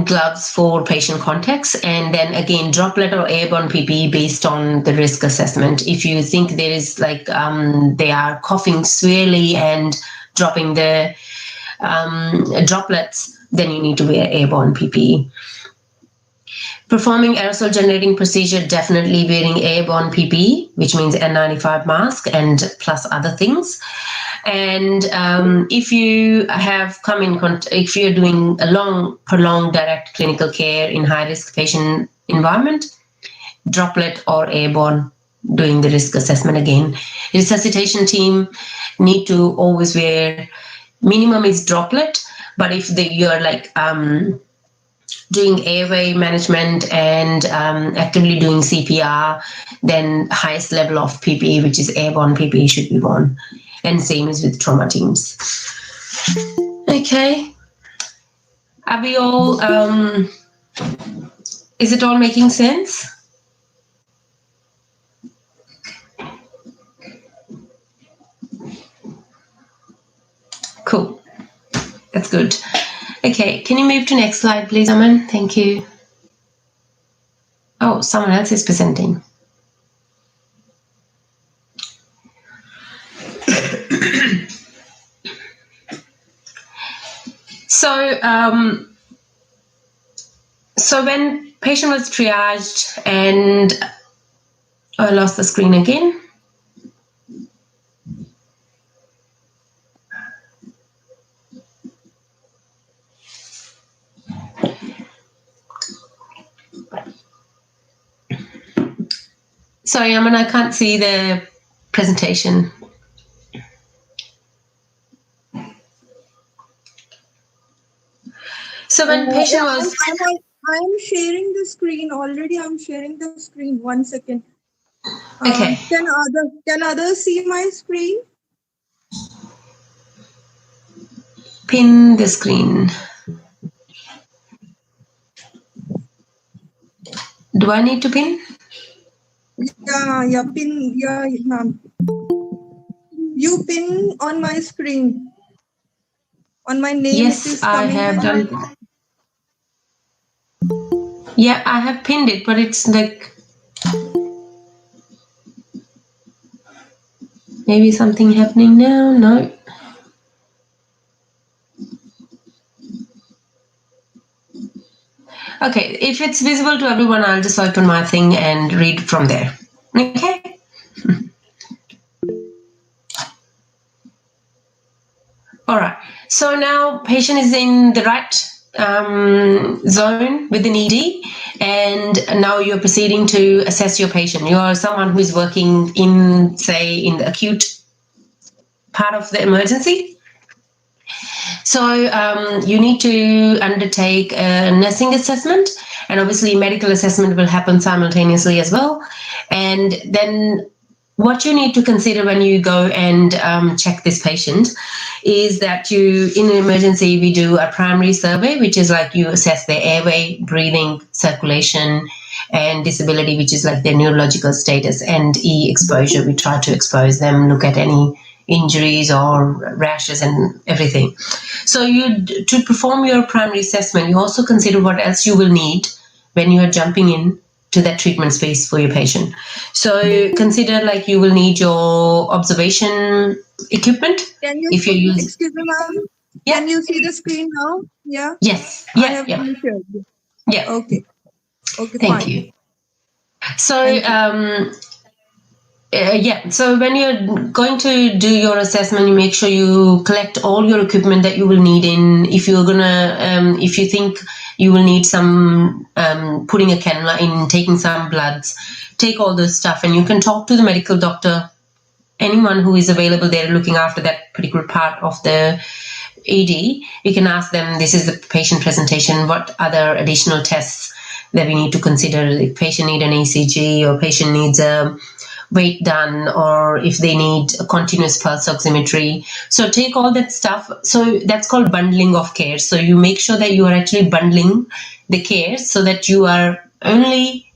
gloves for patient contacts. And then again, droplet or airborne PPE based on the risk assessment. If you think there is like they are coughing severely and dropping the droplets, then you need to wear airborne PPE. Performing aerosol generating procedure, definitely wearing airborne PPE, which means N95 mask and plus other things. And if you have come in contact, if you're doing a prolonged direct clinical care in high risk patient environment, droplet or airborne, doing the risk assessment again. Resuscitation team need to always wear, minimum is droplet, but if you're like doing airway management and actively doing CPR, then highest level of PPE, which is airborne PPE, should be worn. And same as with trauma teams. Okay. Are we all, is it all making sense? Cool. That's good. Okay, can you move to next slide, please, Aman? Thank you. Oh, someone else is presenting. So when patient was triaged and I lost the screen again. Sorry, Aman, I can't see the presentation. So when patient was... I am sharing the screen already. I'm sharing the screen. 1 second. Okay. Can others see my screen? Pin the screen. Do I need to pin? Yeah, pin. Yeah, ma'am. You pin on my screen. On my name, it Yes, is I coming. have done that. Yeah, I have pinned it, but it's like... Maybe something happening now? No. Okay, if it's visible to everyone, I'll just open my thing and read from there. Okay? All right. So now patient is in the right zone with an ED, and now you're proceeding to assess your patient. You are someone who is working in, say, in the acute part of the emergency. So you need to undertake a nursing assessment, and obviously medical assessment will happen simultaneously as well. And then what you need to consider when you go and check this patient is that you, in an emergency, we do a primary survey, which is like you assess their airway, breathing, circulation, and disability, which is like their neurological status, and exposure. We try to expose them, look at any injuries or rashes and everything. So to perform your primary assessment, you also consider what else you will need when you are jumping in to that treatment space for your patient. So consider like you will need your observation equipment. Can you if you use... Excuse me, ma'am. Yeah. Can you see the screen now? Yeah. Yes. I Yeah. have Yeah. shared. Yeah. Okay. Okay. Thank fine. you. So Thank you. so when you're going to do your assessment, you make sure you collect all your equipment that you will need if you're gonna, if you think you will need some putting a cannula in, taking some bloods, take all this stuff, and you can talk to the medical doctor, anyone who is available there looking after that particular part of the ED. You can ask them, this is the patient presentation, what other additional tests that we need to consider, if patient need an ECG or patient needs a weight done, or if they need a continuous pulse oximetry. So take all that stuff. So that's called bundling of care. So you make sure that you are actually bundling the care so that you are only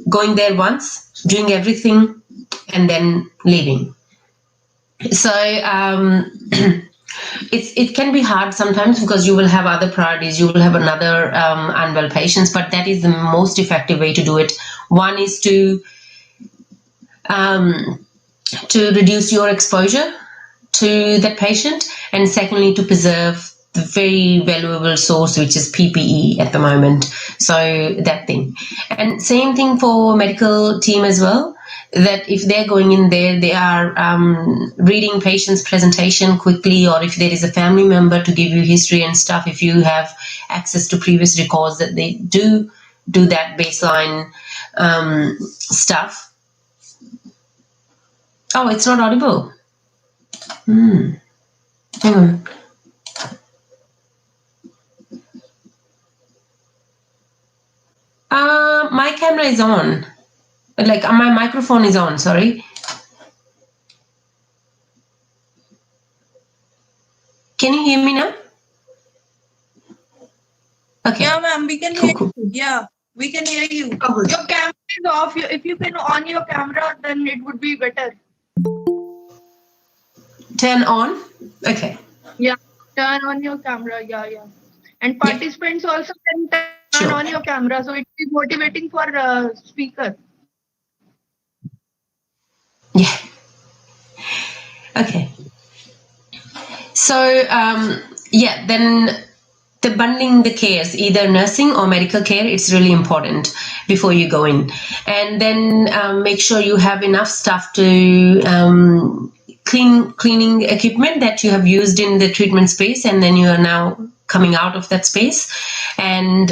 going there once, doing everything, and then leaving. So it can be hard sometimes because you will have other priorities. You will have another unwell patients, but that is the most effective way to do it. One is to reduce your exposure to that patient, and secondly, to preserve the very valuable source, which is PPE at the moment. So that thing. And same thing for medical team as well, that if they're going in there, they are reading patient's presentation quickly, or if there is a family member to give you history and stuff, if you have access to previous records, that they do that baseline stuff. Oh, it's not audible. Hang on. My camera is on. Like my microphone is on, sorry. Can you hear me now? Okay. Yeah, ma'am, we can Cool, hear cool. you. Yeah, we can hear you. Oh, good. Your camera is off. If you can on your camera, then it would be better. Turn on? Okay. Yeah, turn on your camera. Yeah. And participants also can turn Sure. on your camera, so it is motivating for speaker. Yeah. Okay. So yeah, then the bundling the cares, either nursing or medical care, it's really important before you go in. And then make sure you have enough stuff to cleaning equipment that you have used in the treatment space, and then you are now coming out of that space, and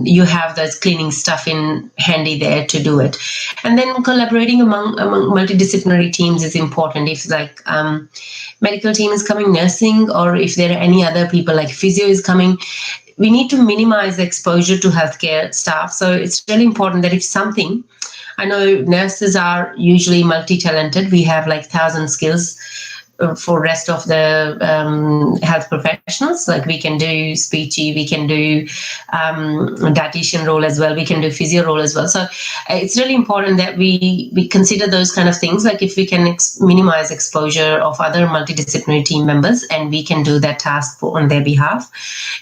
you have those cleaning stuff in handy there to do it. And then collaborating among multidisciplinary teams is important. If like medical team is coming, nursing, or if there are any other people like physio is coming, we need to minimize the exposure to healthcare staff. So it's really important that if something, I know nurses are usually multi-talented. We have like 1,000 skills for rest of the health professionals. Like we can do speechy, we can do dietitian role as well, we can do physio role as well. So it's really important that we consider those kind of things. Like if we can minimize exposure of other multidisciplinary team members, and we can do that task on their behalf,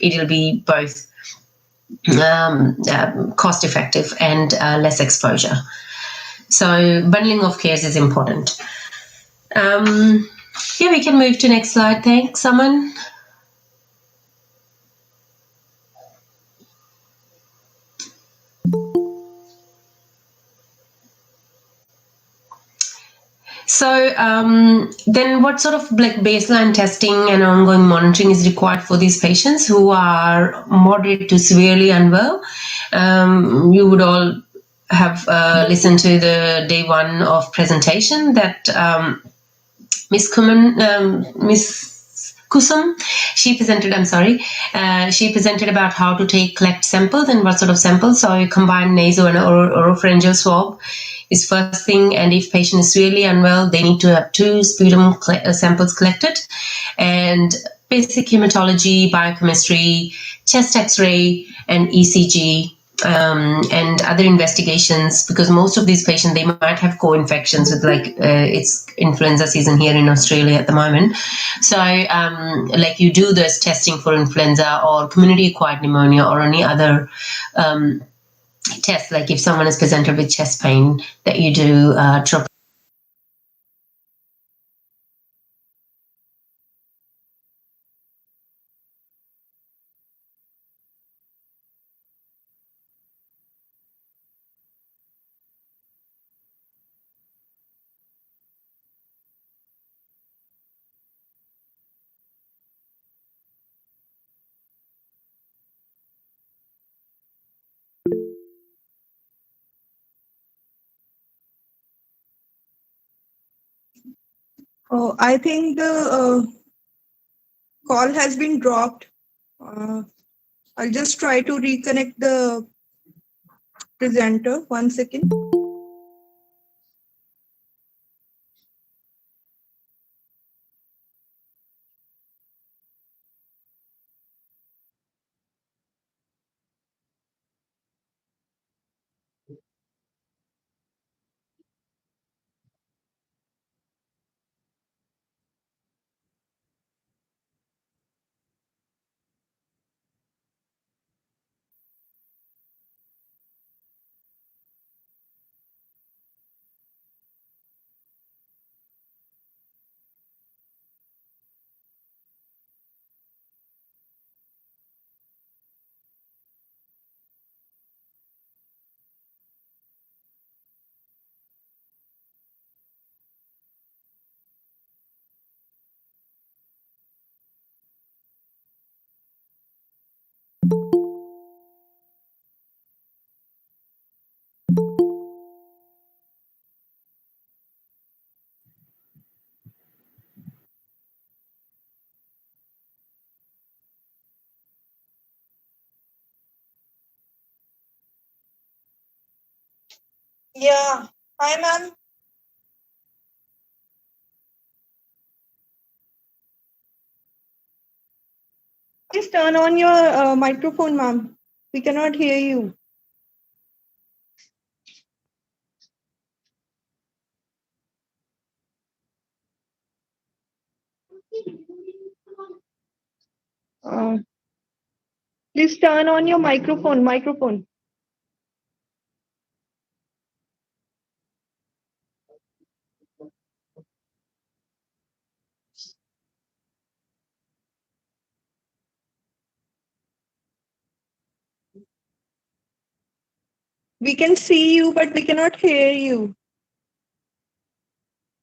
it'll be both cost effective and less exposure. So bundling of cares is important. Yeah, we can move to next slide. Thanks, Aman. So then what sort of like baseline testing and ongoing monitoring is required for these patients who are moderate to severely unwell? You would all have listened to the day one of presentation that Miss Kusum, she presented, she presented about how to collect samples and what sort of samples. So combined nasal and oropharyngeal swab is first thing. And if patient is really unwell, they need to have 2 sputum samples collected, and basic hematology, biochemistry, chest x-ray, and ECG. And other investigations, because most of these patients, they might have co-infections with it's influenza season here in Australia at the moment. So like you do this testing for influenza or community acquired pneumonia or any other test, like if someone is presented with chest pain, that you do Oh, I think the call has been dropped. I'll just try to reconnect the presenter. 1 second. Yeah. Hi, ma'am. Please turn on your microphone, ma'am. We cannot hear you. Please turn on your microphone. We can see you, but we cannot hear you.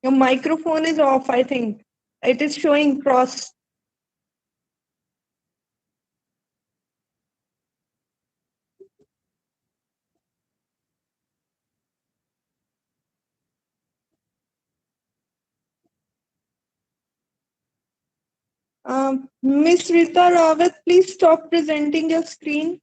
Your microphone is off, I think. It is showing cross. Miss Rita Rawat, please stop presenting your screen.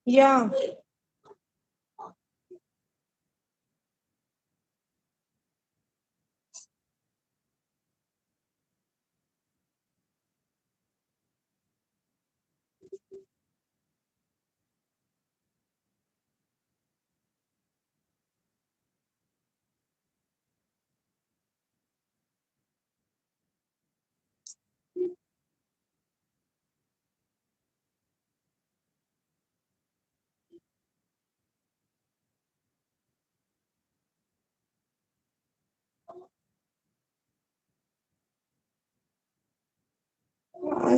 Yeah.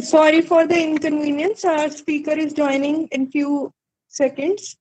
Sorry for the inconvenience. Our speaker is joining in few seconds.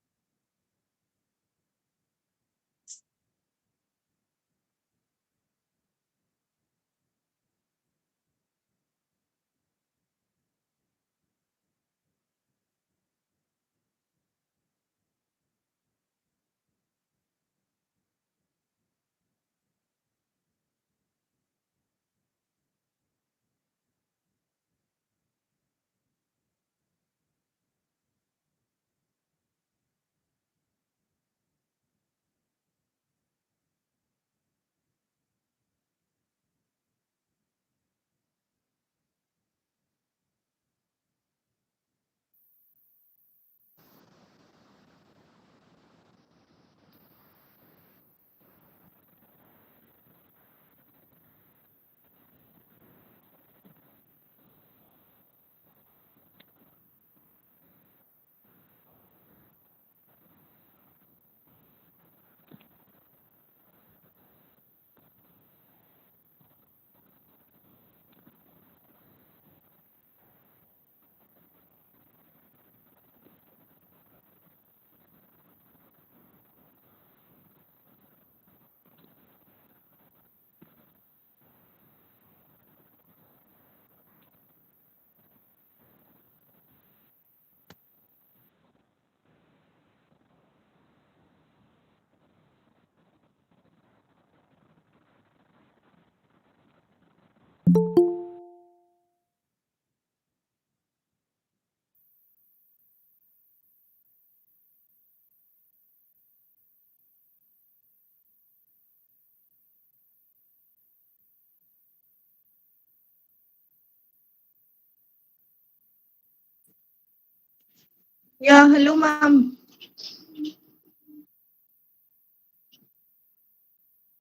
Yeah, hello, ma'am.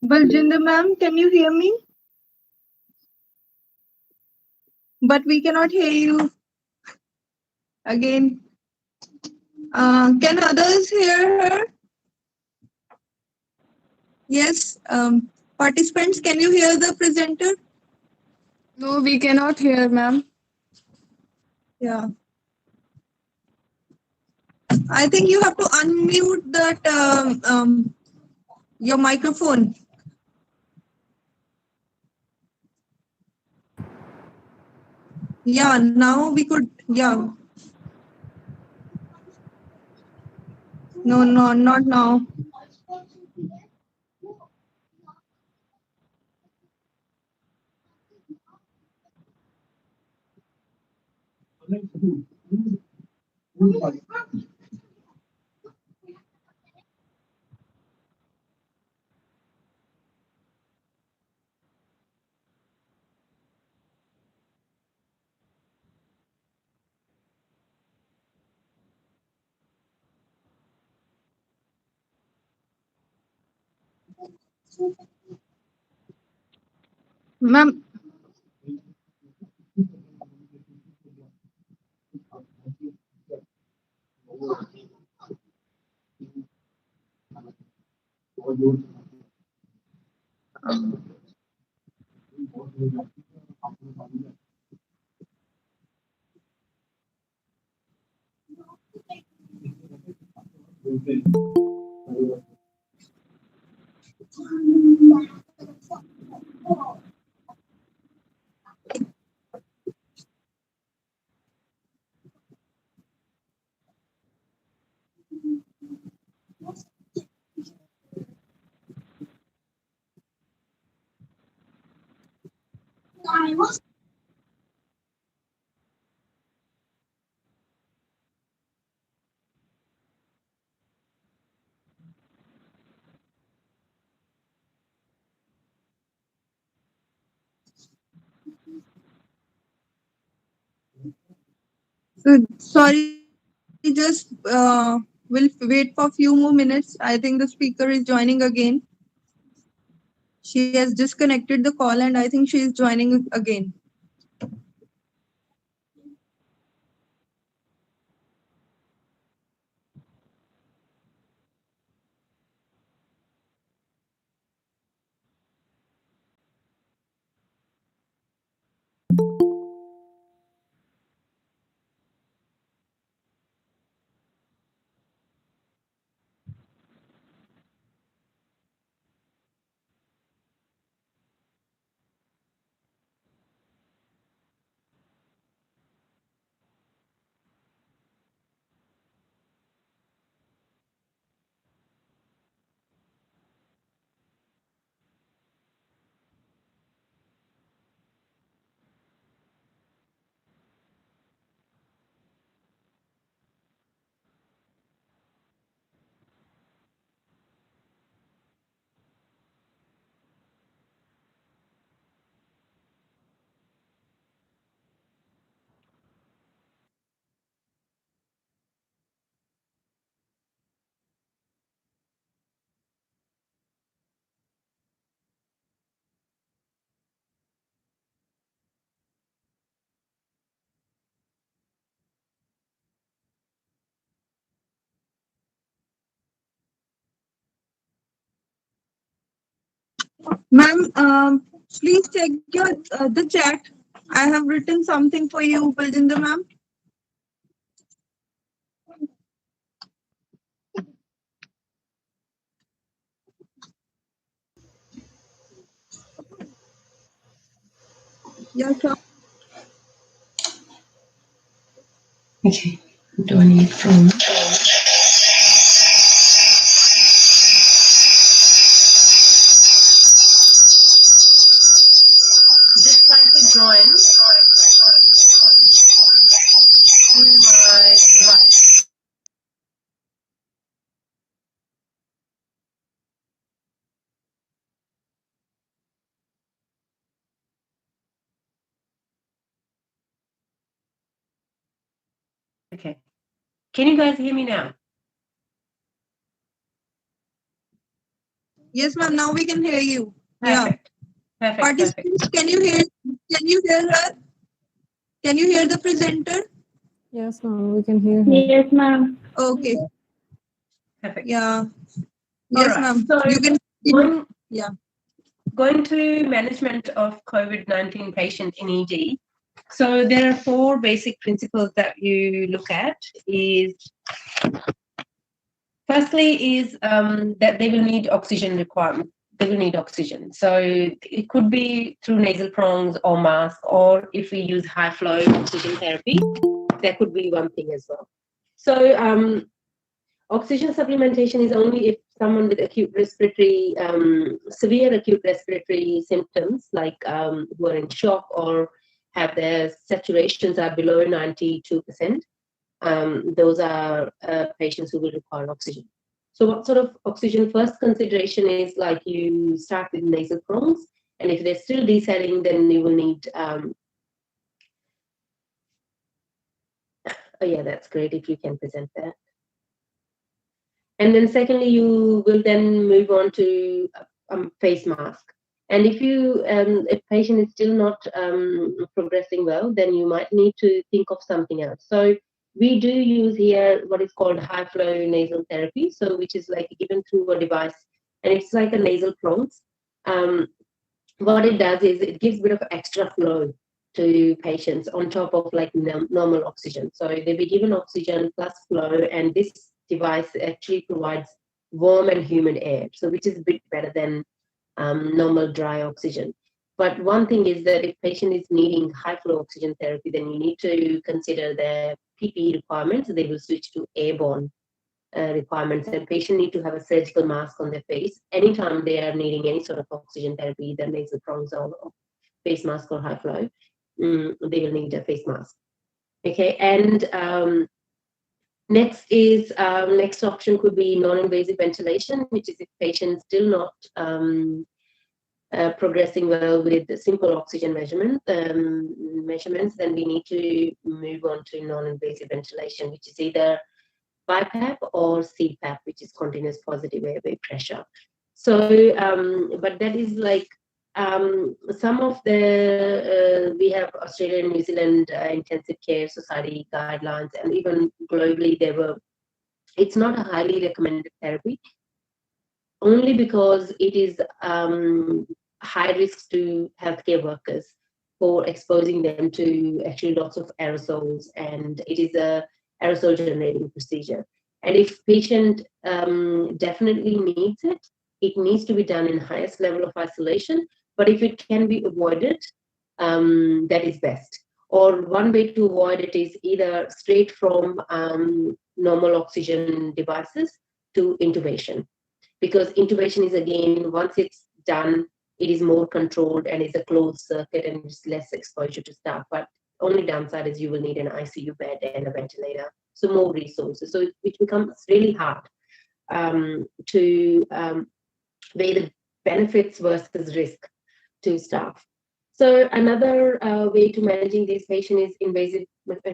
Baljinder, ma'am, can you hear me? But we cannot hear you again. Can others hear her? Yes. Participants, can you hear the presenter? No, we cannot hear, ma'am. Yeah. I think you have to unmute that your microphone. Yeah, now we could, yeah. No, not now. Ma'am, So sorry, just we'll wait for a few more minutes. I think the speaker is joining again. She has disconnected the call and I think she is joining again. Ma'am, please check your the chat. I have written something for you, Baljinder ma'am. Yeah, sure. Okay. Do I need from? Just try to join to my device. Okay. Can you guys hear me now? Yes, ma'am. Now we can hear you. Perfect. Perfect. Participants, can you hear? Can you hear her? Can you hear the presenter? yes, ma'am, we can hear her. Yes, ma'am. Okay. Perfect. Yeah. All Yes, right. ma'am. So You can. going, Yeah. going to management of COVID-19 patient in ED. So there are 4 basic principles that you look at. Firstly is that they will need oxygen requirement. They will need oxygen. So it could be through nasal prongs or mask, or if we use high flow oxygen therapy, that could be one thing as well. So oxygen supplementation is only if someone with acute respiratory, severe acute respiratory symptoms, like who are in shock or have their saturations are below 92%, those are patients who will require oxygen. So what sort of oxygen first consideration is like you start with nasal prongs, and if they're still desaling, then you will need, oh yeah, that's great if you can present that. And then secondly, you will then move on to face mask. And if if patient is still not progressing well, then you might need to think of something else. So we do use here what is called high flow nasal therapy, so which is like given through a device, and it's like a nasal prongs. What it does is it gives a bit of extra flow to patients on top of like normal oxygen. So they'll be given oxygen plus flow, and this device actually provides warm and humid air, so which is a bit better than normal dry oxygen. But one thing is that if patient is needing high flow oxygen therapy, then you need to consider their PPE requirements. They will switch to airborne requirements, and patient need to have a surgical mask on their face anytime they are needing any sort of oxygen therapy, either nasal prongs or face mask or high flow. They will need a face mask. Okay, and next option could be non-invasive ventilation, which is if patients still not progressing well with the simple oxygen measurements, then we need to move on to non-invasive ventilation, which is either BiPAP or CPAP, which is continuous positive airway pressure. So, but that is like some of the we have Australia and New Zealand Intensive Care Society guidelines, and even globally it's not a highly recommended therapy, only because it is high risk to healthcare workers for exposing them to actually lots of aerosols, and it is a aerosol generating procedure. And if patient definitely needs it, it needs to be done in highest level of isolation. But if it can be avoided, that is best. Or one way to avoid it is either straight from normal oxygen devices to intubation, because intubation is, again, once it's done, it is more controlled and is a closed circuit and it's less exposure to staff. But only downside is you will need an ICU bed and a ventilator, so more resources. So it becomes really hard to weigh the benefits versus risk to staff. So another way to managing these patients is invasive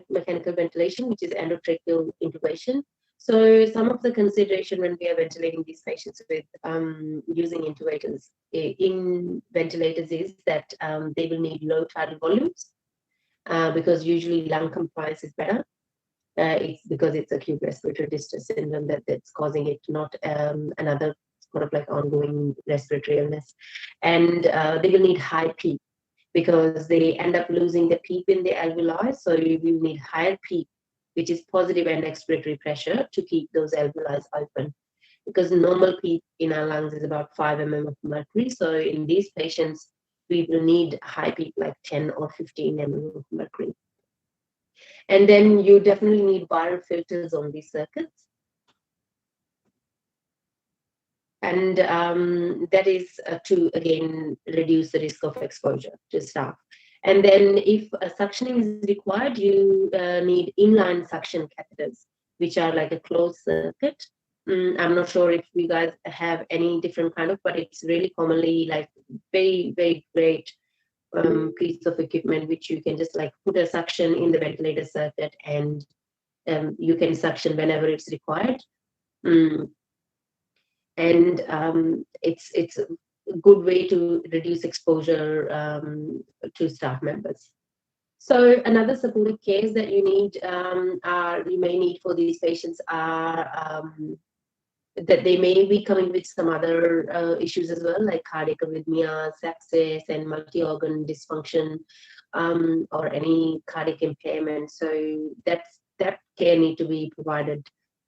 mechanical ventilation, which is endotracheal intubation. So some of the consideration when we are ventilating these patients with using intubators in ventilators is that they will need low tidal volumes, because usually lung compliance is better. It's because it's acute respiratory distress syndrome that's causing it, not another sort of like ongoing respiratory illness. And they will need high PEEP, because they end up losing the PEEP in the alveoli. So you will need higher PEEP, which is positive end expiratory pressure, to keep those alveoli open. Because normal PEEP in our lungs is about 5 mm of mercury. So in these patients, we will need high PEEP like 10 or 15 mm of mercury. And then you definitely need viral filters on these circuits. And that is to, again, reduce the risk of exposure to staff. And then if suctioning is required, you need inline suction catheters, which are like a closed circuit. I'm not sure if you guys have any different kind of, but it's really commonly like very, very great piece of equipment, which you can just like put a suction in the ventilator circuit, and you can suction whenever it's required. And it's a good way to reduce exposure to staff members. So another supportive cares that you may need for these patients are that they may be coming with some other issues as well, like cardiac arrhythmia, sepsis, and multi-organ dysfunction, or any cardiac impairment. So that care need to be provided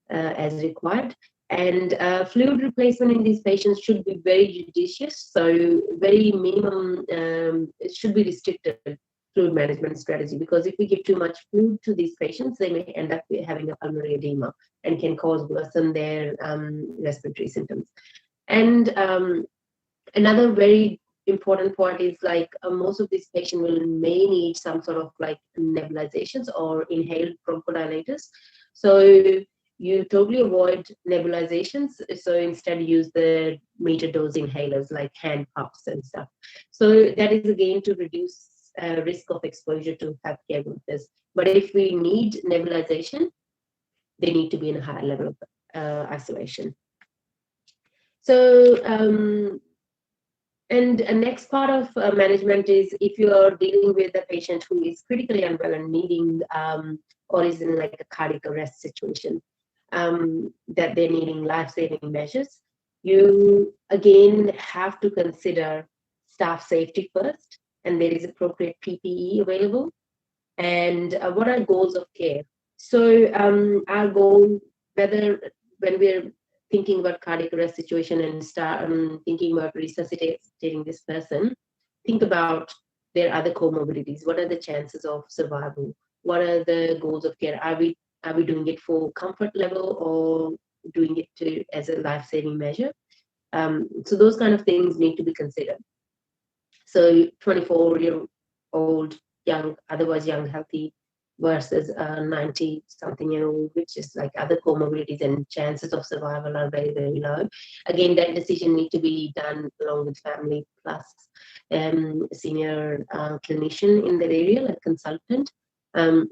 as required. And fluid replacement in these patients should be very judicious, so very minimum, it should be restricted fluid management strategy, because if we give too much fluid to these patients, they may end up having a pulmonary edema and can worsen their respiratory symptoms. And another very important point is like most of these patients may need some sort of like nebulizations or inhaled bronchodilators. So you totally avoid nebulizations. So instead use the meter dose inhalers like hand puffs and stuff. So that is again to reduce risk of exposure to healthcare workers. But if we need nebulization, they need to be in a higher level of isolation. So, and a next part of management is if you are dealing with a patient who is critically unwell and needing or is in like a cardiac arrest situation, that they're needing life-saving measures, you again have to consider staff safety first, and there is appropriate PPE available. And what are goals of care? So our goal, whether when we're thinking about cardiac arrest situation and start thinking about resuscitating this person, think about their other comorbidities. What are the chances of survival? What are the goals of care? Are we doing it for comfort level or doing it as a life-saving measure? So those kind of things need to be considered. So 24-year-old young, otherwise young, healthy versus 90-something-year-old, which is like other comorbidities and chances of survival are very, very low. Again, that decision need to be done along with family plus senior clinician in that area, like consultant. Then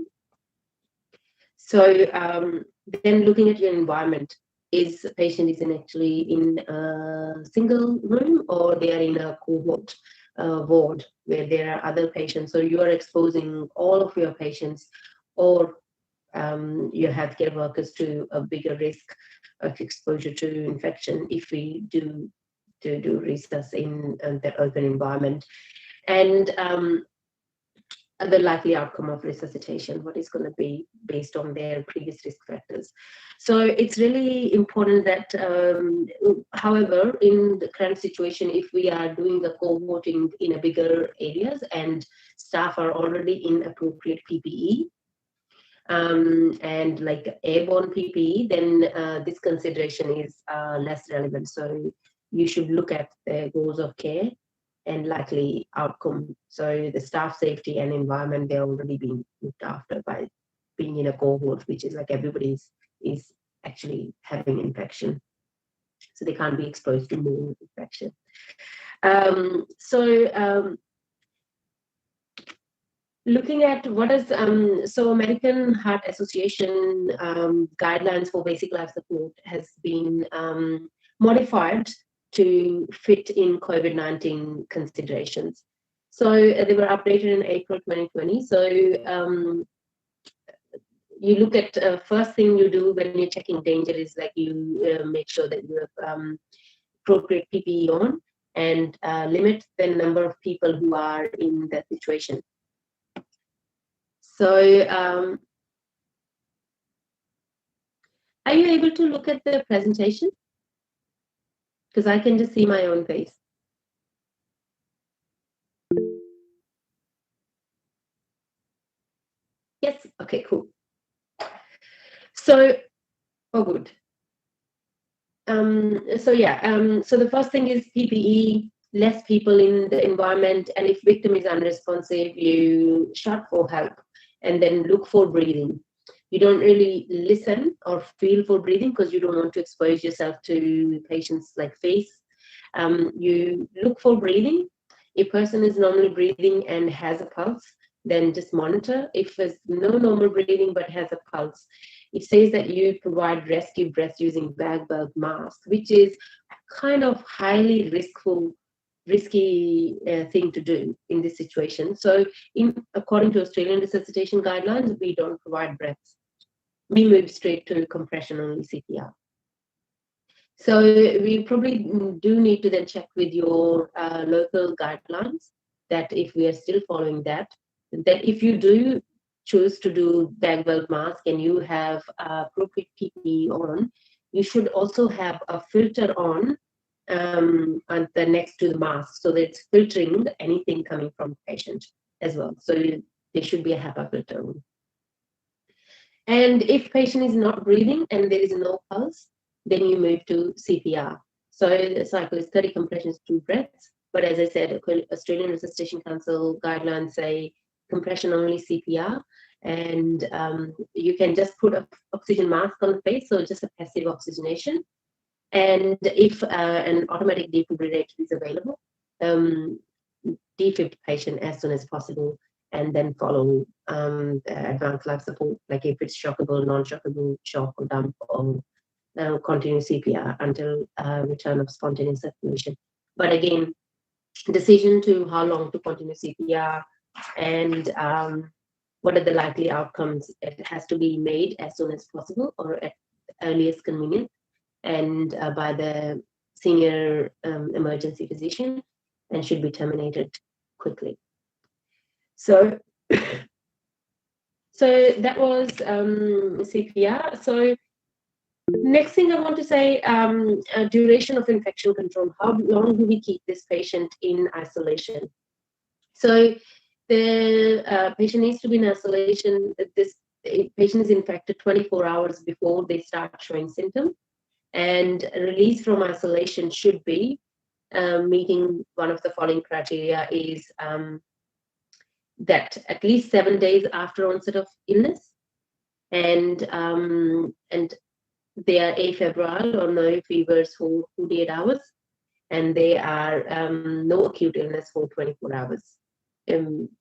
looking at your environment, is the patient is actually in a single room or they are in a cohort ward where there are other patients. So you are exposing all of your patients or your healthcare workers to a bigger risk of exposure to infection if we do resus in that open environment. And the likely outcome of resuscitation, what is going to be based on their previous risk factors. So it's really important that, however, in the current situation, if we are doing the cohorting in a bigger areas and staff are already in appropriate PPE, and like airborne PPE, then this consideration is less relevant. So you should look at the goals of care and likely outcome. So the staff safety and environment, they're already being looked after by being in a cohort, which is like everybody is actually having infection. So they can't be exposed to more infection. Looking at what is, so American Heart Association guidelines for basic life support has been modified to fit in COVID-19 considerations. So they were updated in April 2020. So you look at first thing you do when you're checking danger is like you make sure that you have appropriate PPE on and limit the number of people who are in that situation. So are you able to look at the presentation? Because I can just see my own face. Yes, okay, cool. So, oh good. So the first thing is PPE, less people in the environment, and if victim is unresponsive, you shout for help and then look for breathing. You don't really listen or feel for breathing because you don't want to expose yourself to patients' like face. You look for breathing. If a person is normally breathing and has a pulse, then just monitor. If there's no normal breathing but has a pulse, it says that you provide rescue breath using bag bulb mask, which is kind of highly risky thing to do in this situation. So according to Australian resuscitation guidelines, we don't provide breaths. We move straight to compression only CPR. So we probably do need to then check with your local guidelines that if we are still following that if you do choose to do bag bulb mask and you have appropriate PPE on, you should also have a filter on the next to the mask so that it's filtering anything coming from the patient as well. So there should be a HEPA filter on. And if patient is not breathing and there is no pulse, then you move to CPR. So the cycle is 30 compressions, 2 breaths. But as I said, Australian Resuscitation Council guidelines say compression only CPR, and you can just put an oxygen mask on the face, so just a passive oxygenation. And if an automatic defibrillator is available, defib patient as soon as possible, and then follow advanced life support, like if it's shockable, non-shockable, shock or dump, or continue CPR until return of spontaneous circulation. But again, decision to how long to continue CPR and what are the likely outcomes, it has to be made as soon as possible or at earliest convenience, and by the senior emergency physician, and should be terminated quickly. So, so that was CPR. So next thing I want to say, duration of infection control. How long do we keep this patient in isolation? So the patient needs to be in isolation. This patient is infected 24 hours before they start showing symptoms, and release from isolation should be meeting one of the following criteria is that at least 7 days after onset of illness, and they are afebrile or no fevers for 48 hours, and they are no acute illness for 24 hours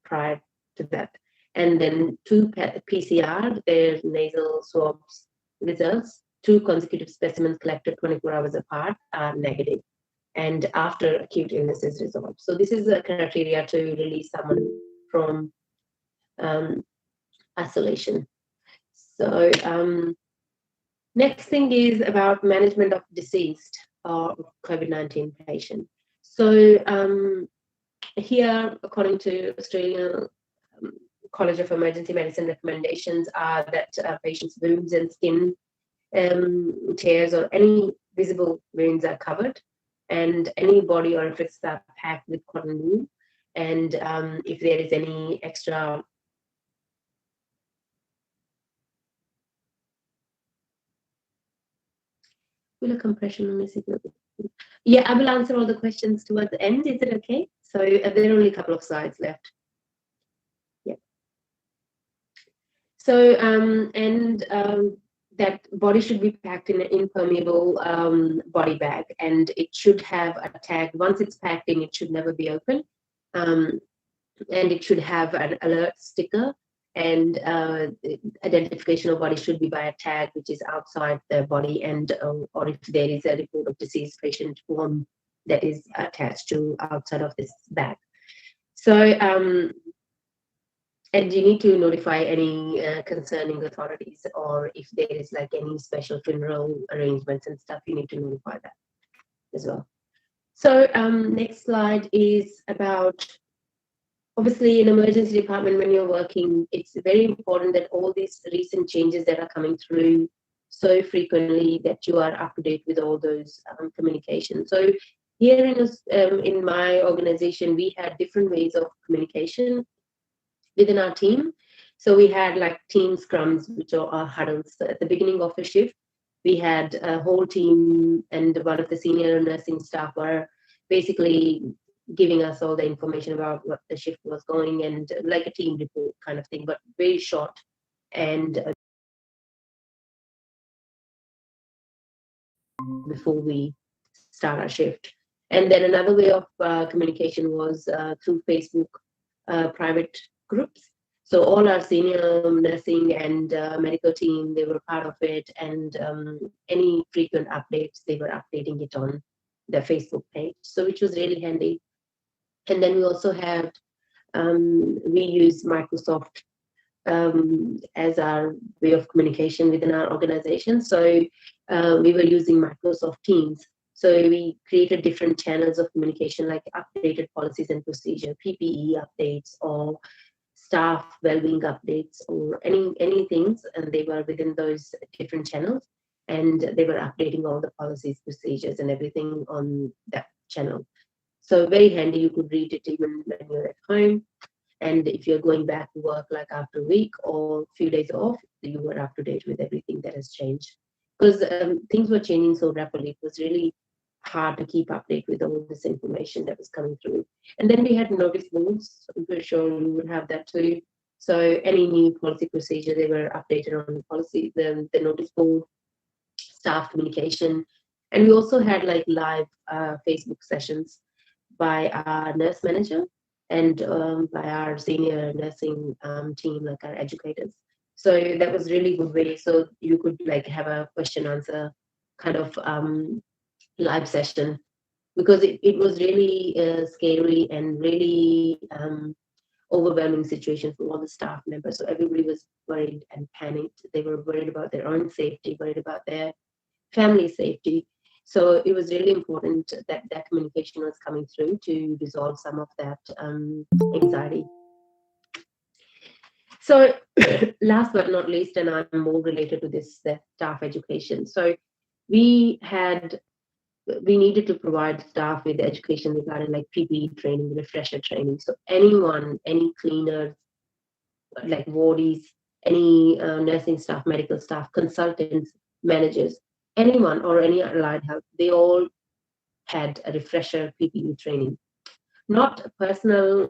prior to that. And then 2 PCR, their nasal swabs results, 2 consecutive specimens collected 24 hours apart are negative, and after acute illness is resolved. So this is a criteria to release someone from isolation. So next thing is about management of deceased or COVID-19 patient. So here, according to Australian College of Emergency Medicine recommendations, are that patients' wounds and skin tears or any visible wounds are covered, and any body orifices are packed with cotton wool. And if there is any extra compression on the signal. Yeah, I will answer all the questions towards the end. Is it okay? So there are only a couple of slides left. Yeah. So that body should be packed in an impermeable body bag, and it should have a tag. Once it's packed in, it should never be open, and it should have an alert sticker, and identification of body should be by a tag which is outside the body, and or if there is a report of deceased patient form that is attached to outside of this bag. So and you need to notify any concerning authorities, or if there is like any special funeral arrangements and stuff, you need to notify that as well. So next slide is about, obviously in emergency department when you're working, it's very important that all these recent changes that are coming through so frequently that you are up to date with all those communications. So here in my organization, we had different ways of communication within our team. So we had like team scrums, which are our huddles. So at the beginning of a shift, we had a whole team, and one of the senior nursing staff were basically giving us all the information about what the shift was going, and like a team report kind of thing, but very short. And before we start our shift. And then another way of communication was through Facebook private groups. So all our senior nursing and medical team, they were part of it, and any frequent updates, they were updating it on the Facebook page, so which was really handy. And then we also have, we use Microsoft as our way of communication within our organization. So we were using Microsoft Teams. So we created different channels of communication, like updated policies and procedure, PPE updates, or staff well-being updates, or any things, and they were within those different channels, and they were updating all the policies, procedures, and everything on that channel. So very handy. You could read it even when you're at home, and if you're going back to work like after a week or a few days off, you were up to date with everything that has changed, because things were changing so rapidly. It was really hard to keep update with all this information that was coming through. And then we had notice boards. I'm pretty sure you would have that too. So any new policy procedure, they were updated on the policy, the notice board, staff communication. And we also had like live Facebook sessions by our nurse manager and by our senior nursing team, like our educators. So that was really good way. So you could like have a question answer kind of live session, because it was really scary and really overwhelming situation for all the staff members. So everybody was worried and panicked. They were worried about their own safety, worried about their family safety. So it was really important that that communication was coming through to resolve some of that anxiety. So last but not least, and I'm more related to this, the staff education. So we needed to provide staff with education regarding like PPE training, refresher training. So anyone, any cleaners, like wardies, any nursing staff, medical staff, consultants, managers, anyone or any allied health, they all had a refresher PPE training. Not personal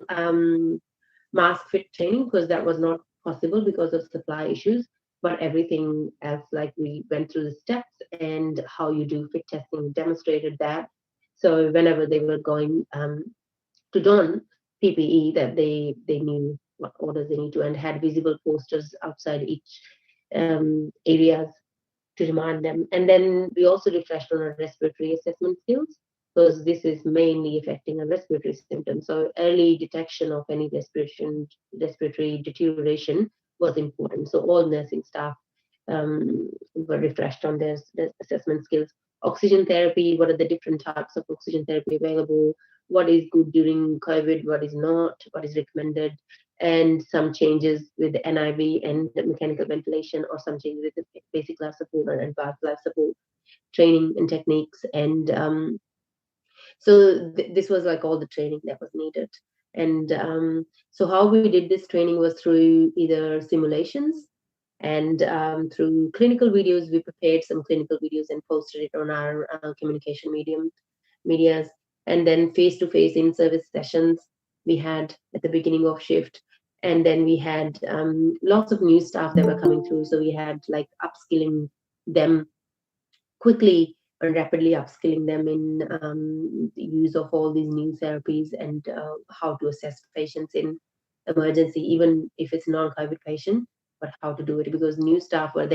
mask fit training, because that was not possible because of supply issues, but everything else, like we went through the steps and how you do fit testing, demonstrated that. So whenever they were going to don PPE, that they knew what orders they need to, and had visible posters outside each areas to remind them. And then we also refreshed on our respiratory assessment skills, because this is mainly affecting our respiratory symptoms. So early detection of any respiratory deterioration was important. So all nursing staff were refreshed on their assessment skills. Oxygen therapy, what are the different types of oxygen therapy available? What is good during COVID? What is not? What is recommended? And some changes with the NIV and the mechanical ventilation, or some changes with the basic life support and advanced life support training and techniques. And so this was like all the training that was needed. And so how we did this training was through either simulations and through clinical videos. We prepared some clinical videos and posted it on our communication medias. And then face-to-face in-service sessions we had at the beginning of shift. And then we had lots of new staff that were coming through. So we had like upskilling them quickly and rapidly, upskilling them in the use of all these new therapies and how to assess patients in emergency, even if it's non-COVID patient, but how to do it, because new staff were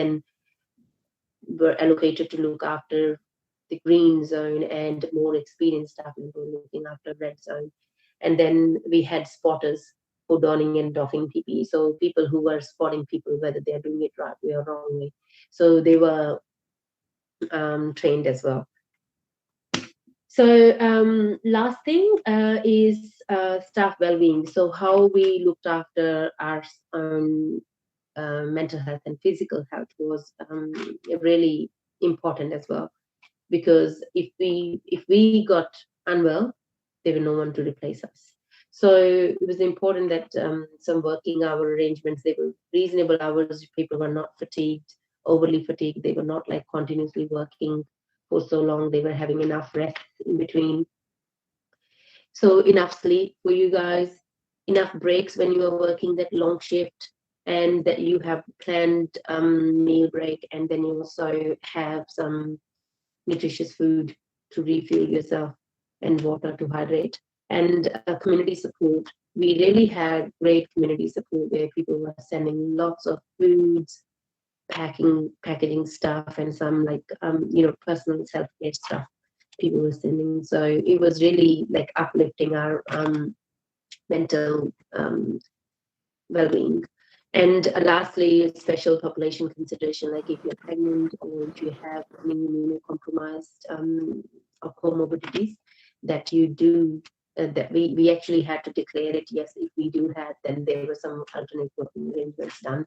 allocated to look after the green zone, and more experienced staff were looking after red zone. And then we had spotters for donning and doffing PPE. So people who were spotting people, whether they're doing it right way or wrong way. So they were trained as well. So last thing is staff well-being. So how we looked after our own mental health and physical health was really important as well, because if we got unwell, there was no one to replace us. So it was important that some working hour arrangements, they were reasonable hours. People were not fatigued, overly fatigued. They were not like continuously working for so long. They were having enough rest in between. So enough sleep for you guys, enough breaks when you are working that long shift, and that you have planned meal break, and then you also have some nutritious food to refuel yourself and water to hydrate. And community support. We really had great community support where people were sending lots of foods, packaging stuff, and some like personal self-care stuff people were sending. So it was really like uplifting our mental well-being. And lastly, special population consideration, like if you're pregnant or if you have any immunocompromised or comorbidities, that you do, that we actually had to declare it. Yes, if we do have, then there were some alternate working arrangements done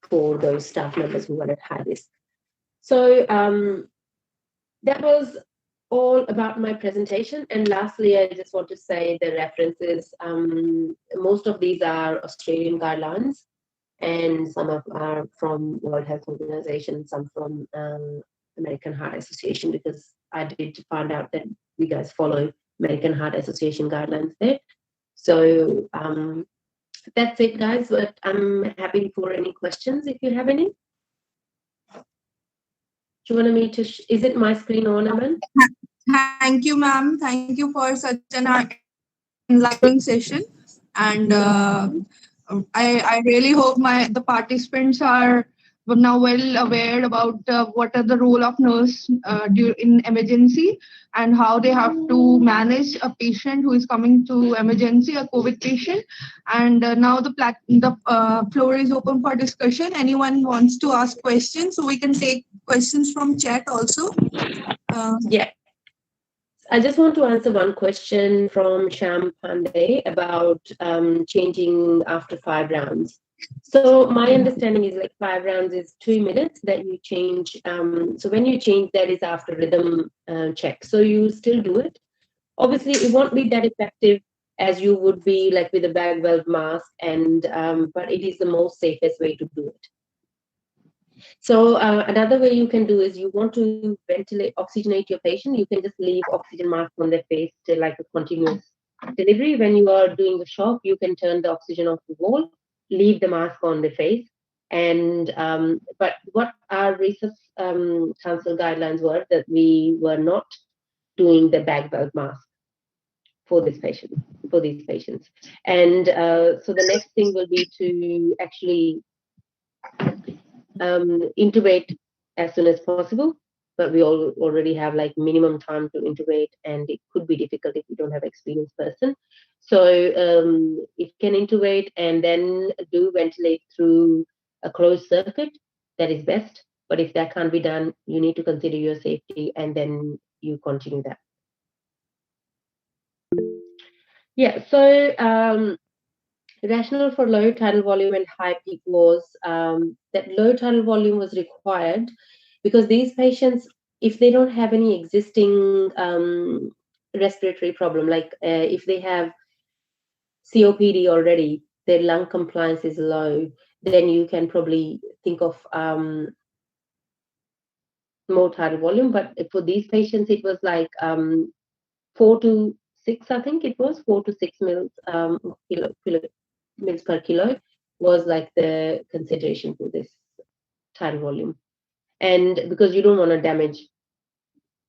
for those staff members who were at high risk. So that was all about my presentation. And lastly, I just want to say the references, most of these are Australian guidelines, and some are from World Health Organization, some from American Heart Association, because I did find out that you guys follow American Heart Association guidelines there. So that's it, guys. But I'm happy for any questions if you have any. Do you want me to? Is it my screen ornament? Thank you, ma'am. Thank you for such an enlightening session. And I really hope the participants are now well aware about what are the role of nurse in emergency and how they have to manage a patient who is coming to emergency, a COVID patient. And now the floor is open for discussion. Anyone wants to ask questions, so we can take questions from chat also. Yeah. I just want to answer one question from Sham Pandey about changing after 5 rounds. So my understanding is like 5 rounds is 2 minutes that you change. So when you change, that is after rhythm check. So you still do it. Obviously, it won't be that effective as you would be like with a bag valve mask, and but it is the most safest way to do it. So another way you can do is you want to oxygenate your patient. You can just leave oxygen mask on their face to like a continuous delivery. When you are doing the shock, you can turn the oxygen off the wall, leave the mask on the face. And but what our research council guidelines were that we were not doing the bag valve mask for these patients. And so the next thing will be to actually intubate as soon as possible, but we already have like minimum time to intubate, and it could be difficult if you don't have experienced person. So it can intubate and then do ventilate through a closed circuit. That is best. But if that can't be done, you need to consider your safety, and then you continue that. Yeah. So rationale for low tidal volume and high peak was that low tidal volume was required because these patients, if they don't have any existing respiratory problem, like if they have COPD already, their lung compliance is low, then you can probably think of more tidal volume. But for these patients, it was like 4 to 6, I think it was 4 to 6 mils mils per kilo was like the consideration for this tidal volume. And because you don't want to damage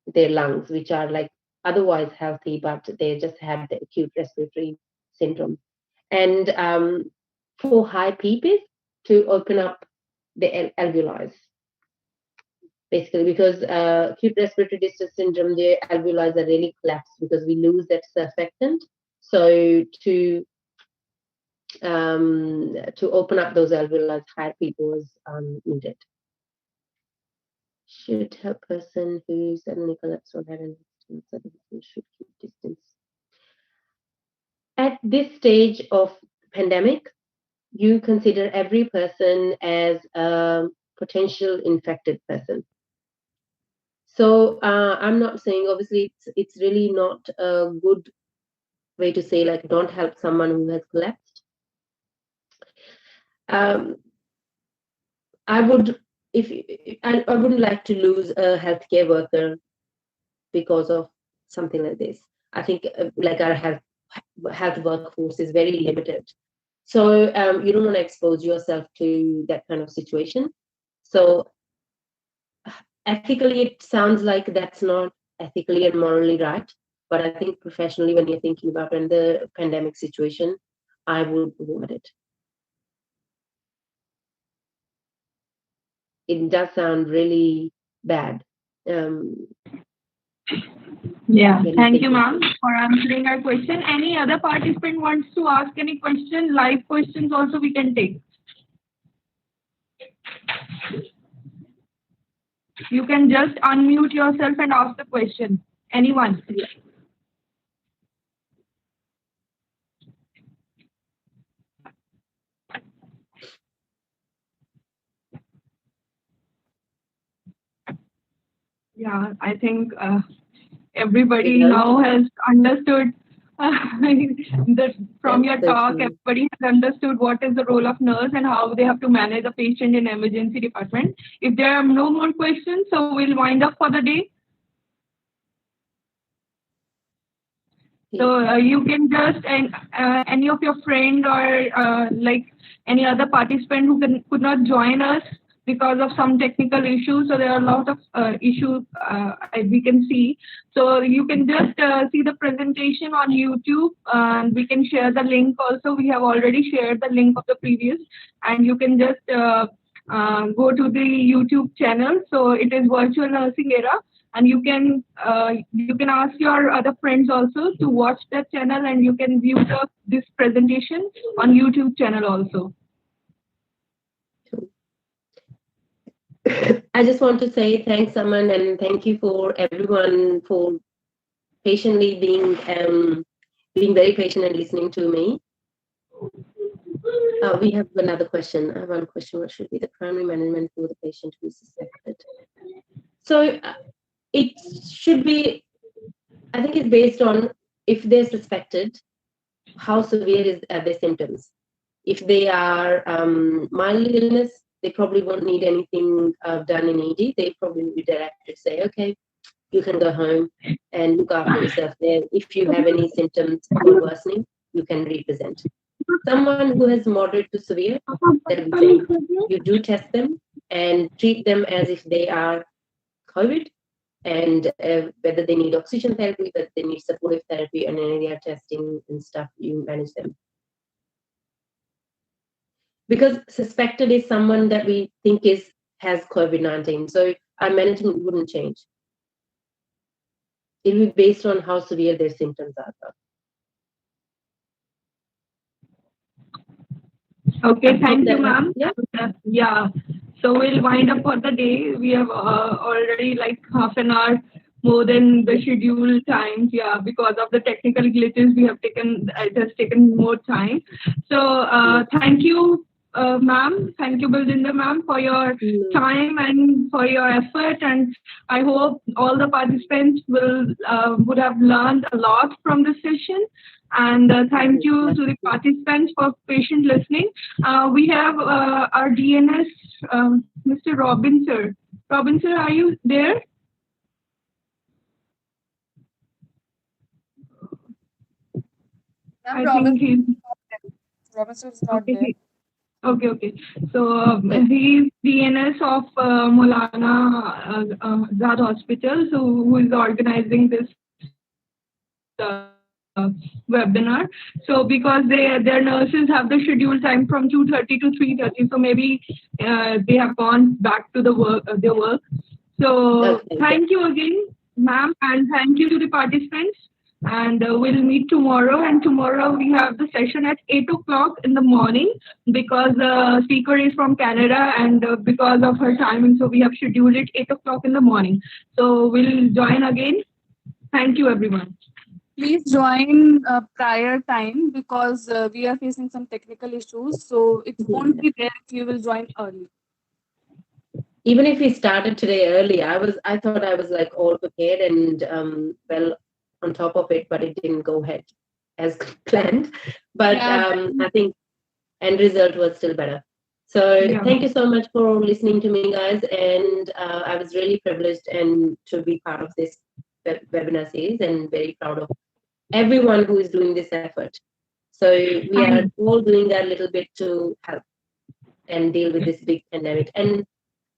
their lungs, which are like otherwise healthy, but they just have the acute respiratory syndrome. And for high PPs, to open up the alveoli, basically, because acute respiratory distress syndrome, the alveoli are really collapsed because we lose that surfactant. So to open up those alveoli, higher PEEP was needed. Should a person who suddenly collapsed or had an accident should keep distance? At this stage of pandemic, you consider every person as a potential infected person. So I'm not saying, obviously, it's really not a good way to say like don't help someone who has collapsed. I would, I wouldn't like to lose a healthcare worker because of something like this. I think like our health workforce is very limited. So you don't want to expose yourself to that kind of situation. So ethically, it sounds like that's not ethically and morally right. But I think professionally, when you're thinking about in the pandemic situation, I would avoid it. It does sound really bad. Yeah, thank you, ma'am, for answering our question. Any other participant wants to ask any question? Live questions also we can take. You can just unmute yourself and ask the question. Anyone? Yeah, I think everybody now has understood From your That's so talk, true. everybody has understood what is the role of nurse and how they have to manage a patient in emergency department. If there are no more questions, so we'll wind up for the day. So you can just any of your friend or like any other participant who could not join us because of some technical issues. So there are a lot of issues we can see. So you can just see the presentation on YouTube, and we can share the link also. We have already shared the link of the previous, and you can just go to the YouTube channel. So it is Virtual Nursing Era. And you can ask your other friends also to watch that channel, and you can view this presentation on YouTube channel also. I just want to say thanks, Aman, and thank you for everyone for patiently being very patient and listening to me. We have another question. I have one question. What should be the primary management for the patient who is suspected? So it should be, I think it's based on if they're suspected, how severe are their symptoms. If they are mild illness, they probably won't need anything done in ED. They probably will be directed to say, okay, you can go home and look after yourself there. If you have any symptoms or worsening, you can represent. Someone who has moderate to severe, that we say, you do test them and treat them as if they are COVID, and whether they need oxygen therapy, whether they need supportive therapy, and any other testing and stuff, you manage them. Because suspected is someone that we think has COVID-19, so our management wouldn't change. It will be based on how severe their symptoms are. Okay, thank you, ma'am. Yeah. Yeah. So we'll wind up for the day. We have already like half an hour more than the scheduled times. Yeah, because of the technical glitches, it has taken more time. So thank you, ma'am. Thank you, Baljinder ma'am, for your time and for your effort. And I hope all the participants would have learned a lot from this session. And thank you to the participants for patient listening. We have our DNS, Mr. Robin, sir. Robin, sir, are you there? I think he's... Robinson is not there. Okay. So he's DNS of Maulana Azad Hospital, so who is organizing this webinar. So because their nurses have the scheduled time from 2:30 to 3:30, so maybe they have gone back to their work. So thank you again, ma'am, and thank you to the participants. And we'll meet tomorrow. And tomorrow we have the session at 8 o'clock in the morning, because the speaker is from Canada, and because of her timing, so we have scheduled it 8 o'clock in the morning. So we'll join again. Thank you, everyone. Please join prior time, because we are facing some technical issues. So it won't be there if you will join early. Even if we started today early, I thought I was like all prepared and well on top of it, but it didn't go ahead as planned. But I think end result was still better. So thank you so much for listening to me, guys. And I was really privileged and to be part of this webinar series, and very proud of everyone who is doing this effort. So we are all doing that little bit to help and deal with this big pandemic. And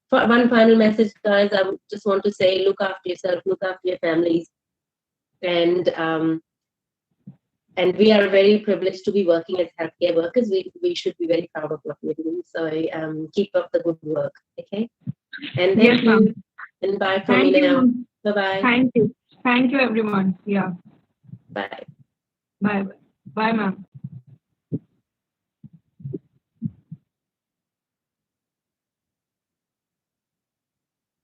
for one final message, guys, I just want to say, look after yourself, look after your families. And we are very privileged to be working as healthcare workers. We should be very proud of what we're doing. So keep up the good work, okay? And thank you. And bye from me now. Bye-bye. Thank you. Thank you, everyone. Yeah. Bye. Bye, ma'am.